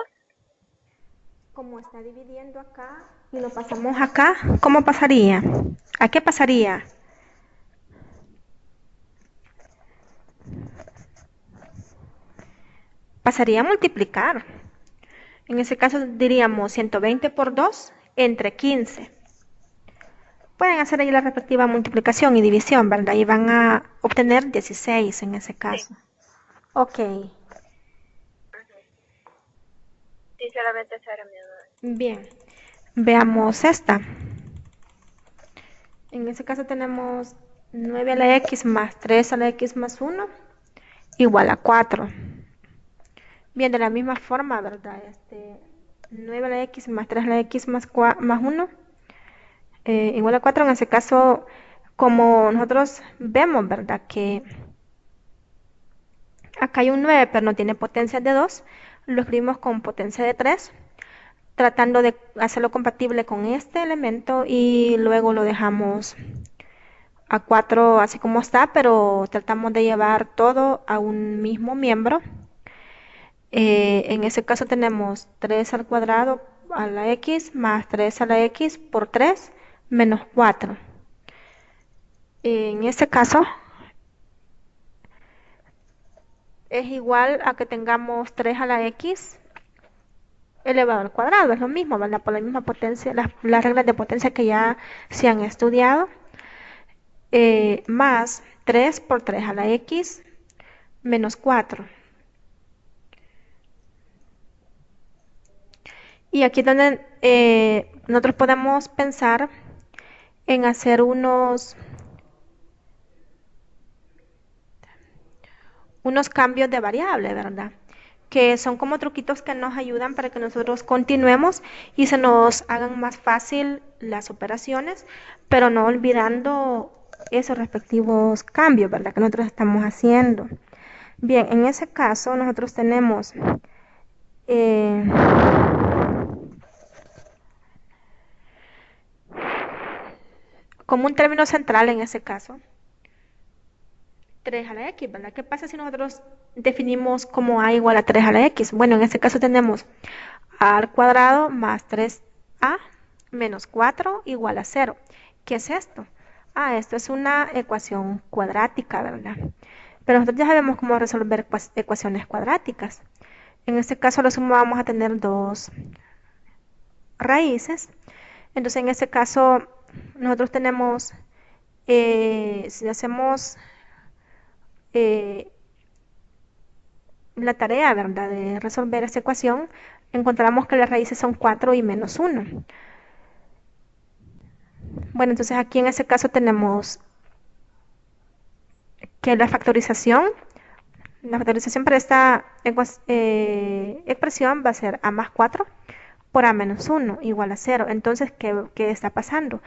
Como está dividiendo acá y lo pasamos acá, ¿cómo pasaría? ¿A qué pasaría? Pasaría a multiplicar. En ese caso diríamos 120 por 2 entre 15. Pueden hacer ahí la respectiva multiplicación y división, ¿verdad? Y van a obtener 16 en ese Sí. caso. Ok, Sinceramente esa era mi duda. bien. Veamos esta. En ese caso tenemos 9 a la x más 3 a la x más 1 igual a 4. Bien, de la misma forma, ¿verdad? 9 a la x más 3 a la x más 1 igual a 4. En ese caso, como nosotros vemos, ¿verdad? Que acá hay un 9, pero no tiene potencia de 2, lo escribimos con potencia de 3, tratando de hacerlo compatible con este elemento y luego lo dejamos a 4 así como está, pero tratamos de llevar todo a un mismo miembro. En ese caso tenemos 3 al cuadrado a la x más 3 a la x por 3 menos 4. En este caso es igual a que tengamos 3 a la x elevado al cuadrado, es lo mismo, ¿verdad? Por la misma potencia, las reglas de potencia que ya se han estudiado, más 3 por 3 a la x menos 4. Y aquí es donde nosotros podemos pensar en hacer unos cambios de variable, ¿verdad? Que son como truquitos que nos ayudan para que nosotros continuemos y se nos hagan más fácil las operaciones, pero no olvidando esos respectivos cambios, ¿verdad? Que nosotros estamos haciendo. Bien, en ese caso nosotros tenemos eh, como un término central en ese caso 3 a la x, ¿verdad? ¿Qué pasa si nosotros definimos como a igual a 3 a la x? Bueno, en este caso tenemos a al cuadrado más 3a menos 4 igual a 0. ¿Qué es esto? Esto es una ecuación cuadrática, ¿verdad? Pero nosotros ya sabemos cómo resolver ecuaciones cuadráticas. En este caso, lo sumo vamos a tener dos raíces. Entonces, en este caso, nosotros tenemos, si hacemos eh, la tarea, ¿verdad?, de resolver esta ecuación, encontramos que las raíces son 4 y menos 1. Bueno, entonces aquí en ese caso tenemos que la factorización para esta expresión va a ser a más 4 por a menos 1 igual a 0. Entonces, ¿qué está pasando?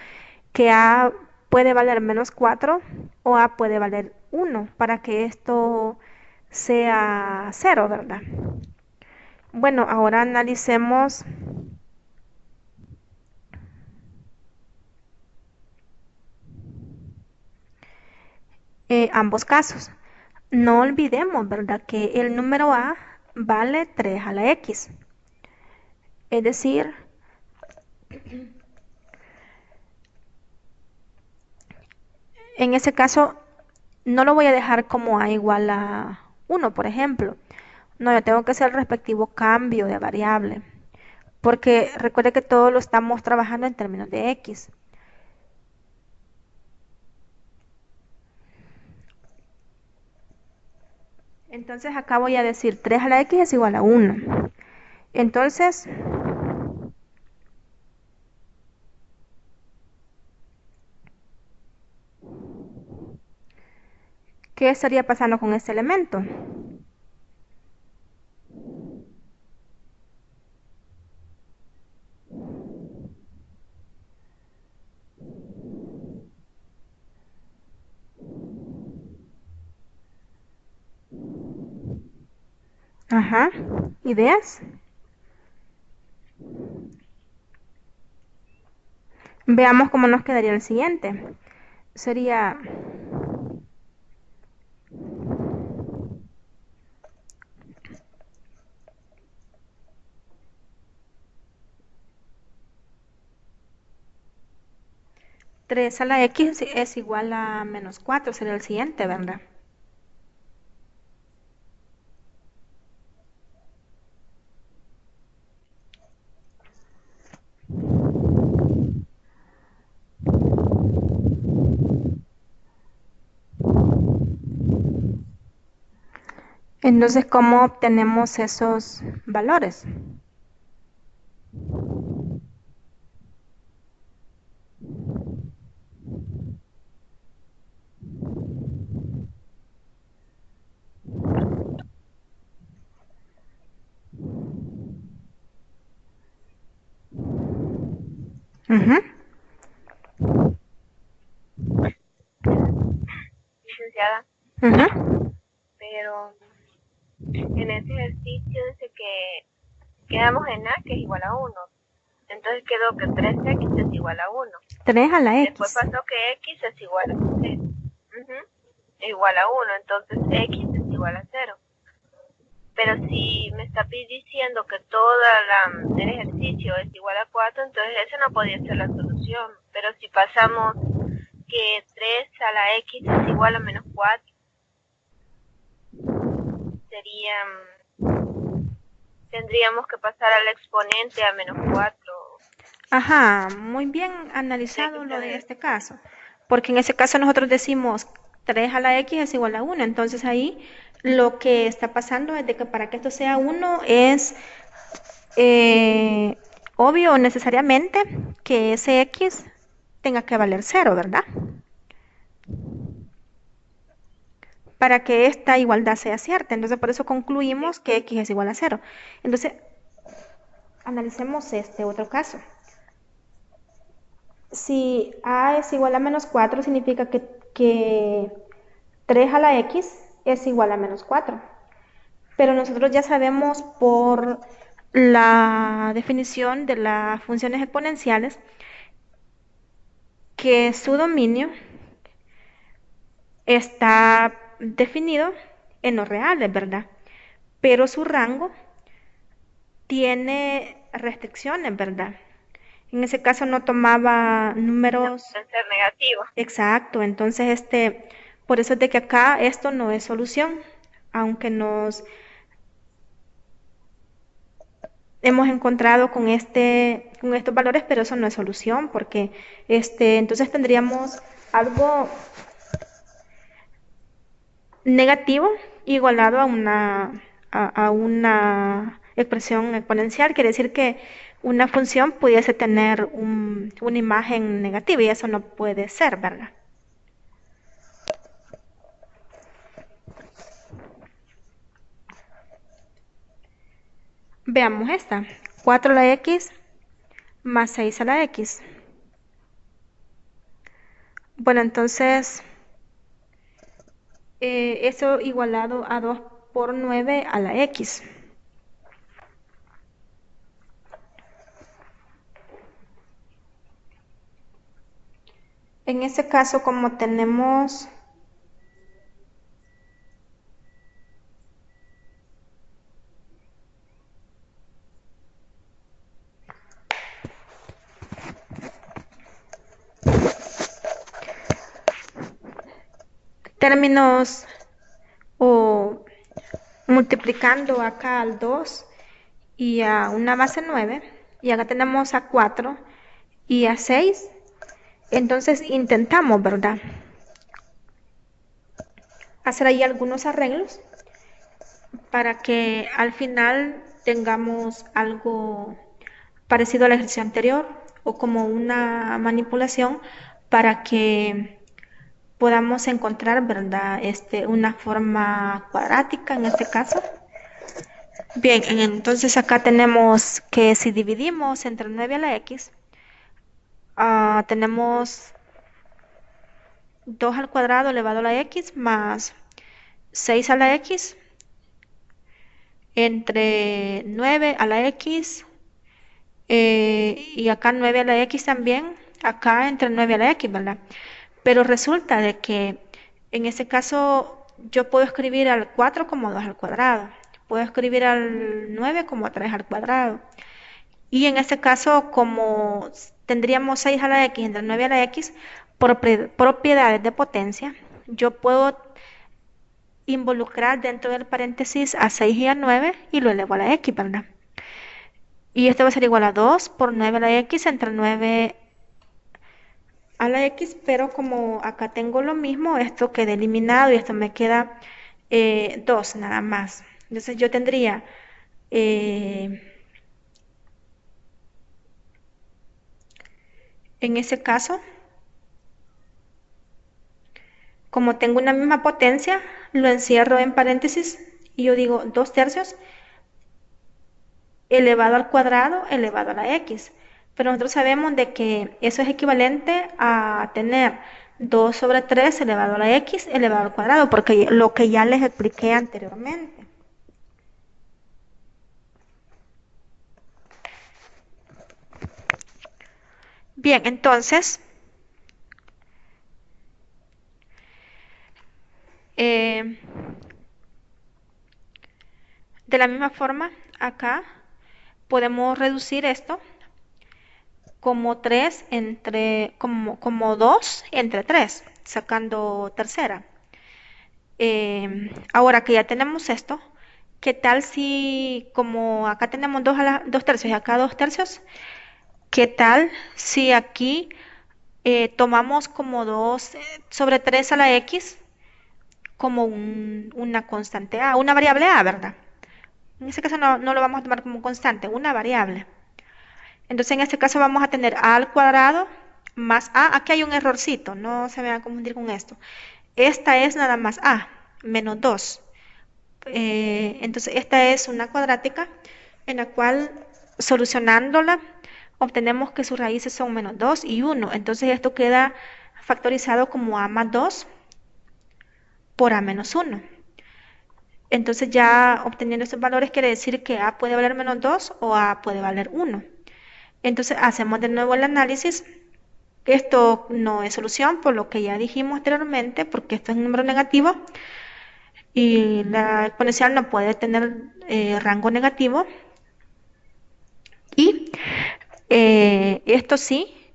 Que a puede valer menos 4 o a puede valer 1 para que esto sea 0, ¿verdad? Bueno, ahora analicemos ambos casos. No olvidemos, ¿verdad?, que el número a vale 3 a la x. Es decir, en ese caso no lo voy a dejar como a igual a 1, por ejemplo. No, yo tengo que hacer el respectivo cambio de variable. Porque recuerde que todo lo estamos trabajando en términos de x. Entonces acá voy a decir 3 a la x es igual a 1. Entonces, ¿qué estaría pasando con este elemento? Ajá. ¿Ideas? Veamos cómo nos quedaría el siguiente. Sería tres a la x es igual a menos 4, sería el siguiente, ¿verdad? Entonces, ¿cómo obtenemos esos valores? Ujú, licenciada, ujú. pero en este ejercicio dice que quedamos en a que es igual a 1. Entonces quedó que 3x es igual a 1. 3 a la Después x. pasó que x es igual a 3. Igual a 1, entonces x es igual a 0. Pero si me está diciendo que el ejercicio es igual a 4, entonces esa no podría ser la solución. Pero si pasamos que 3 a la x es igual a menos 4, sería tendríamos que pasar al exponente a -4. Ajá, muy bien analizado lo de este caso, porque en ese caso nosotros decimos 3 a la x es igual a 1, entonces ahí lo que está pasando es de que para que esto sea 1 es eh, obvio necesariamente que ese x tenga que valer 0, ¿verdad? Para que esta igualdad sea cierta. Entonces por eso concluimos que x es igual a 0. Entonces analicemos este otro caso. Si a es igual a -4, significa que 3 a la x es igual a -4. Pero nosotros ya sabemos por la definición de las funciones exponenciales que su dominio está definido en los reales, ¿verdad? Pero su rango tiene restricciones, ¿verdad? En ese caso no tomaba números. No pueden ser negativos. Exacto, entonces por eso es de que acá esto no es solución, aunque nos hemos encontrado con estos valores, pero eso no es solución, porque entonces tendríamos algo negativo igualado a una expresión exponencial. Quiere decir que una función pudiese tener una imagen negativa y eso no puede ser, ¿verdad? Veamos esta. 4 a la x más 6 a la x. Bueno, entonces eso igualado a 2 por 9 a la x. En ese caso, como tenemos términos o multiplicando acá al 2 y a una base 9, y acá tenemos a 4 y a 6, entonces intentamos, ¿verdad?, hacer ahí algunos arreglos para que al final tengamos algo parecido al ejercicio anterior o como una manipulación para que podamos encontrar, ¿verdad?, una forma cuadrática en este caso. Bien, entonces acá tenemos que si dividimos entre 9 a la x, tenemos 2 al cuadrado elevado a la x más 6 a la x entre 9 a la x y acá 9 a la x también, acá entre 9 a la x, ¿verdad? Pero resulta de que en este caso yo puedo escribir al 4 como 2 al cuadrado, puedo escribir al 9 como 3 al cuadrado. Y en este caso, como tendríamos 6 a la x entre 9 a la x, por propiedades de potencia, yo puedo involucrar dentro del paréntesis a 6 y a 9 y lo elevo a la x, ¿verdad? Y esto va a ser igual a 2 por 9 a la x entre 9 a la x, pero como acá tengo lo mismo, esto queda eliminado y esto me queda 2 nada más. Entonces yo tendría en ese caso, como tengo una misma potencia, lo encierro en paréntesis y yo digo 2 tercios elevado al cuadrado elevado a la x. Pero nosotros sabemos de que eso es equivalente a tener 2 sobre 3 elevado a la x elevado al cuadrado, porque lo que ya les expliqué anteriormente. Bien, entonces, de la misma forma, acá podemos reducir esto como 3 como 2 entre 3, sacando tercera. Ahora que ya tenemos esto, ¿Qué tal si, como acá tenemos 2 tercios y acá 2 tercios, qué tal si aquí tomamos como 2 sobre 3 a la x como una constante a, una variable a, ¿verdad? En ese caso no lo vamos a tomar como constante, una variable. Entonces en este caso vamos a tener a al cuadrado más a. Aquí hay un errorcito, no se me va a confundir con esto. Esta es nada más a, menos 2. Entonces esta es una cuadrática en la cual solucionándola obtenemos que sus raíces son menos 2 y 1. Entonces esto queda factorizado como a más 2 por a menos 1. Entonces ya obteniendo estos valores quiere decir que a puede valer menos 2 o a puede valer 1. Entonces hacemos de nuevo el análisis. Esto no es solución por lo que ya dijimos anteriormente, porque esto es un número negativo y la exponencial no puede tener rango negativo. Y esto sí,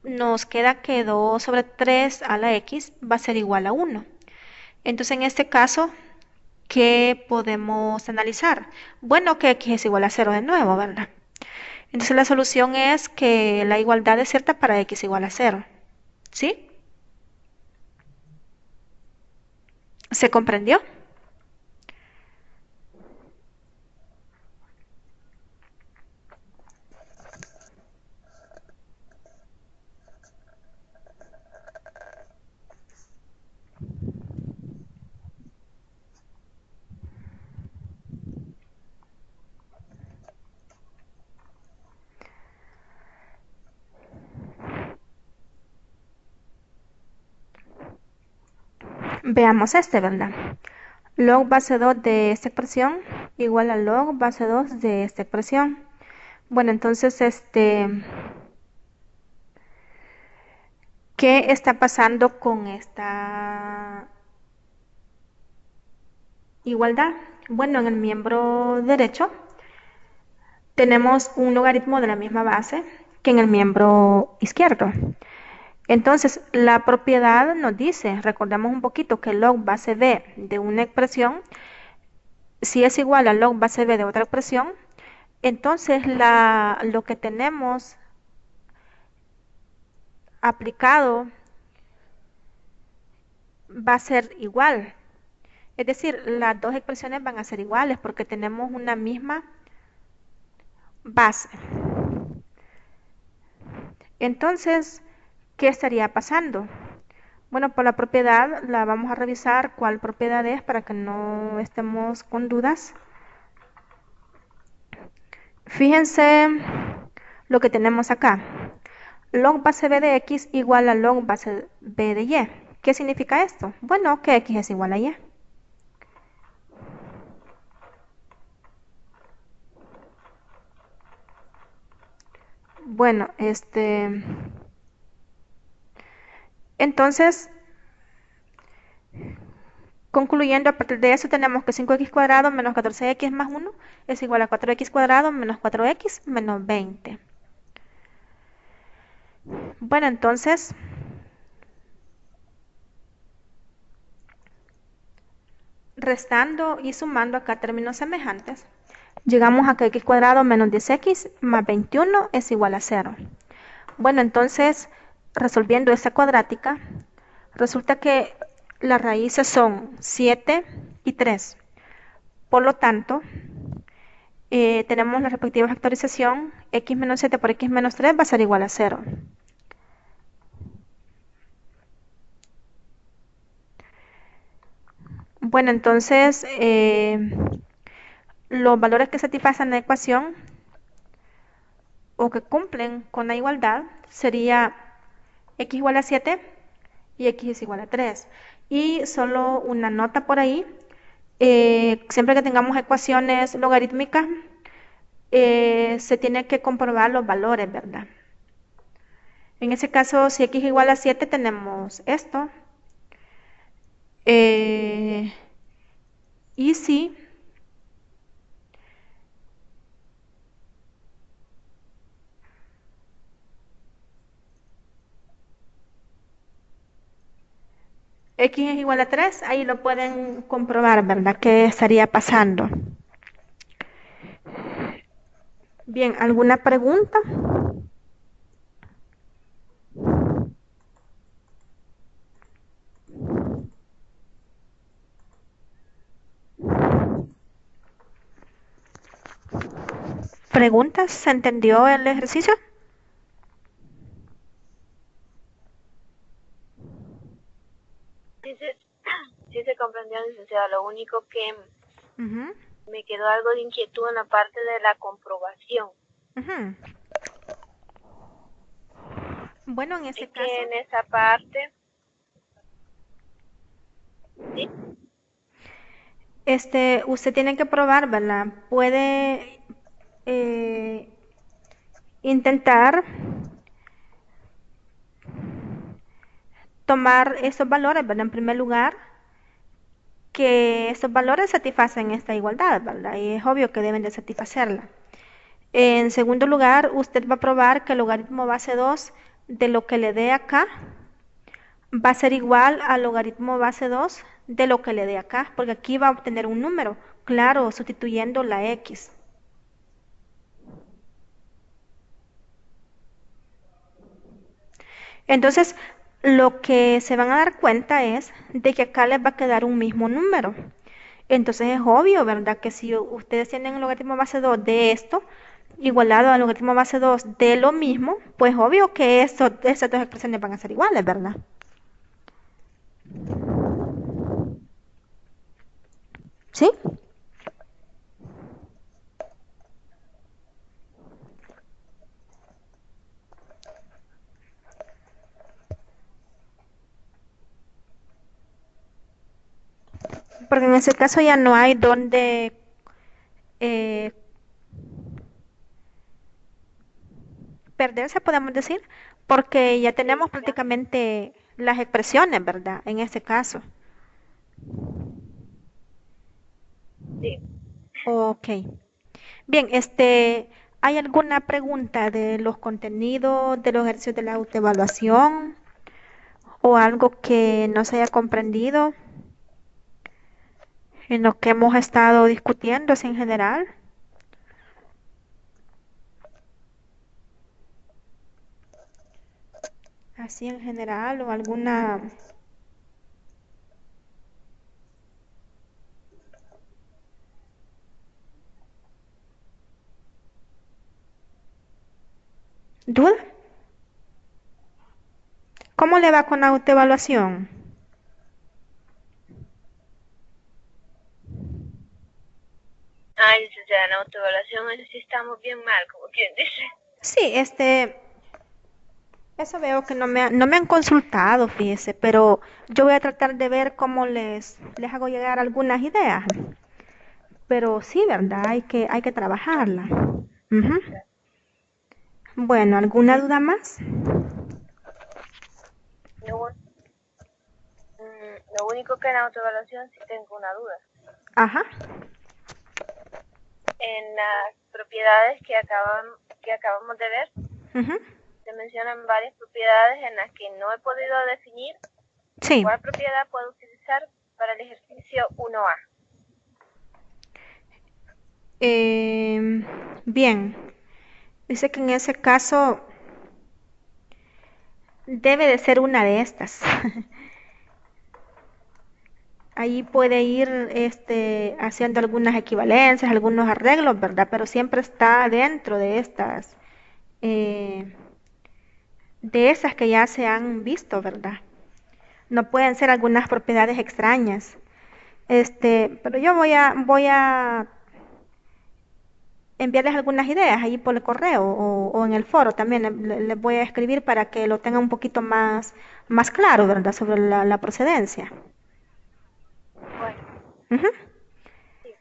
nos queda que 2 sobre 3 a la x va a ser igual a 1. Entonces en este caso, ¿qué podemos analizar? Bueno, que x es igual a 0 de nuevo, ¿verdad? Entonces la solución es que la igualdad es cierta para x igual a 0. ¿Sí? ¿Se comprendió? Veamos este, ¿verdad? Log base 2 de esta expresión igual a log base 2 de esta expresión. Bueno, entonces, ¿qué está pasando con esta igualdad? Bueno, en el miembro derecho tenemos un logaritmo de la misma base que en el miembro izquierdo. Entonces, la propiedad nos dice, recordemos un poquito que log base b de una expresión, si es igual a log base b de otra expresión, entonces lo que tenemos aplicado va a ser igual. Es decir, las dos expresiones van a ser iguales porque tenemos una misma base. Entonces, ¿qué estaría pasando? Bueno, por la propiedad la vamos a revisar cuál propiedad es para que no estemos con dudas. Fíjense lo que tenemos acá. Log base b de x igual a log base b de y. ¿Qué significa esto? Bueno, que x es igual a y. Bueno, entonces, concluyendo, a partir de eso tenemos que 5x cuadrado menos 14x más 1 es igual a 4x cuadrado menos 4x menos 20. Bueno, entonces, restando y sumando acá términos semejantes, llegamos a que x cuadrado menos 10x más 21 es igual a 0. Bueno, entonces, resolviendo esta cuadrática, resulta que las raíces son 7 y 3. Por lo tanto, tenemos la respectiva factorización, x menos 7 por x menos 3 va a ser igual a 0. Bueno, entonces, los valores que satisfacen la ecuación o que cumplen con la igualdad sería x igual a 7 y x es igual a 3. Y solo una nota por ahí, siempre que tengamos ecuaciones logarítmicas, se tiene que comprobar los valores, ¿verdad? En ese caso, si x igual a 7, tenemos esto. Y si X es igual a 3, ahí lo pueden comprobar, ¿verdad? ¿Qué estaría pasando? Bien, ¿alguna pregunta? ¿Preguntas? ¿Se entendió el ejercicio? Sí se, sí se comprendió, licenciada. Lo único que Ujú, me quedó algo de inquietud en la parte de la comprobación. ujú. Bueno, en ese Es que caso, en esa parte, sí, usted tiene que probar, ¿verdad? Puede eh, intentar tomar esos valores, ¿verdad? En primer lugar, que esos valores satisfacen esta igualdad, ¿verdad? Y es obvio que deben de satisfacerla. En segundo lugar, usted va a probar que el logaritmo base 2 de lo que le dé acá va a ser igual al logaritmo base 2 de lo que le dé acá, porque aquí va a obtener un número, claro, sustituyendo la x. Entonces, lo que se van a dar cuenta es de que acá les va a quedar un mismo número. Entonces es obvio, ¿verdad? Que si ustedes tienen el logaritmo base 2 de esto, igualado al logaritmo base 2 de lo mismo, pues obvio que esas dos expresiones van a ser iguales, ¿verdad? ¿Sí? Porque en ese caso ya no hay donde eh, perderse, podemos decir, porque ya tenemos sí, ya, prácticamente las expresiones, ¿verdad? En ese caso. sí. Ok. Bien, ¿hay alguna pregunta de los contenidos de los ejercicios de la autoevaluación o algo que no se haya comprendido en lo que hemos estado discutiendo así en general? Así en general o alguna duda. ¿Cómo le va con la autoevaluación? Ay, licenciada, en autoevaluación eso sí estamos bien mal, como quien dice. Sí, eso veo que no me han consultado, fíjese, pero yo voy a tratar de ver cómo les hago llegar algunas ideas. Pero sí, ¿verdad? Hay que trabajarla. Ujú. Bueno, ¿alguna duda más? Lo, lo único que en autoevaluación sí tengo una duda. Ajá. En las propiedades que acabamos de ver, Ujú. se mencionan varias propiedades en las que no he podido definir Sí. cuál propiedad puedo utilizar para el ejercicio 1A. Bien. Dice que en ese caso debe de ser una de estas. Ahí puede ir haciendo algunas equivalencias, algunos arreglos, ¿verdad? Pero siempre está dentro eh, de esas que ya se han visto, ¿verdad? No pueden ser algunas propiedades extrañas. Pero yo voy a enviarles algunas ideas ahí por el correo o en el foro también. Les voy a escribir para que lo tengan un poquito más claro, ¿verdad? Sobre la procedencia. Bueno, Ujú. sí,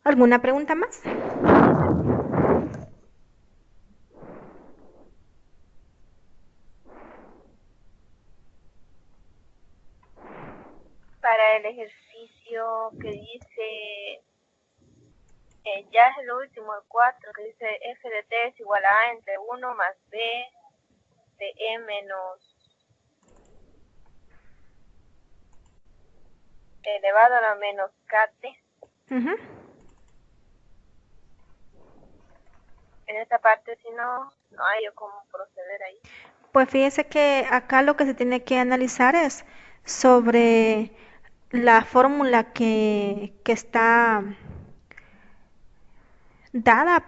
¿Alguna pregunta más? para el ejercicio que dice, ya es el último, el 4, que dice f de t es igual a a entre 1 más b de e menos elevado a la menos kt. Ujú. En esta parte, si no, no hay cómo proceder ahí. Pues fíjese que acá lo que se tiene que analizar es sobre la fórmula que está dada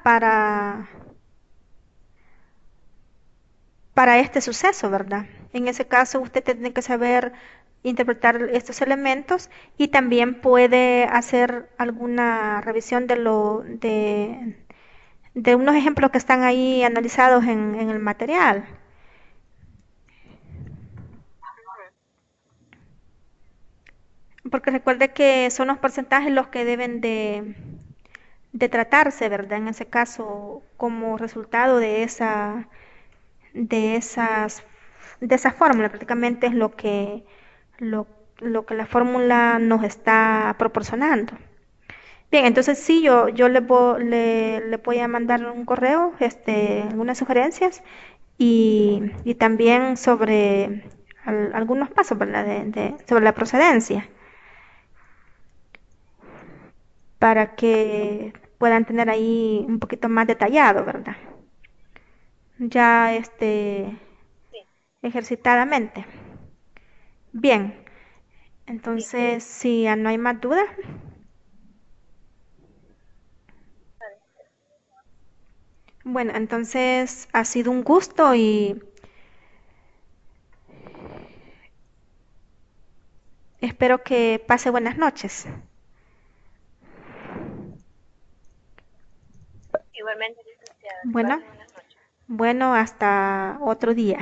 para este suceso, ¿verdad? En ese caso, usted tiene que saber interpretar estos elementos y también puede hacer alguna revisión de unos ejemplos que están ahí analizados en el material. Porque recuerde que son los porcentajes los que deben de tratarse, ¿verdad? En ese caso, como resultado de esas, de esa fórmula, prácticamente es lo, lo que la fórmula nos está proporcionando. Bien, entonces sí, yo le voy a mandar un correo, algunas sugerencias y también sobre algunos pasos, ¿verdad? Sobre la procedencia, para que puedan tener ahí un poquito más detallado, ¿verdad? Ya Sí, ejercitadamente. Bien, sí. entonces si ya no hay más dudas, Vale. bueno, entonces ha sido un gusto y espero que pase buenas noches. Igualmente, licenciada, que Bueno, pase buenas noches. bueno, hasta otro día.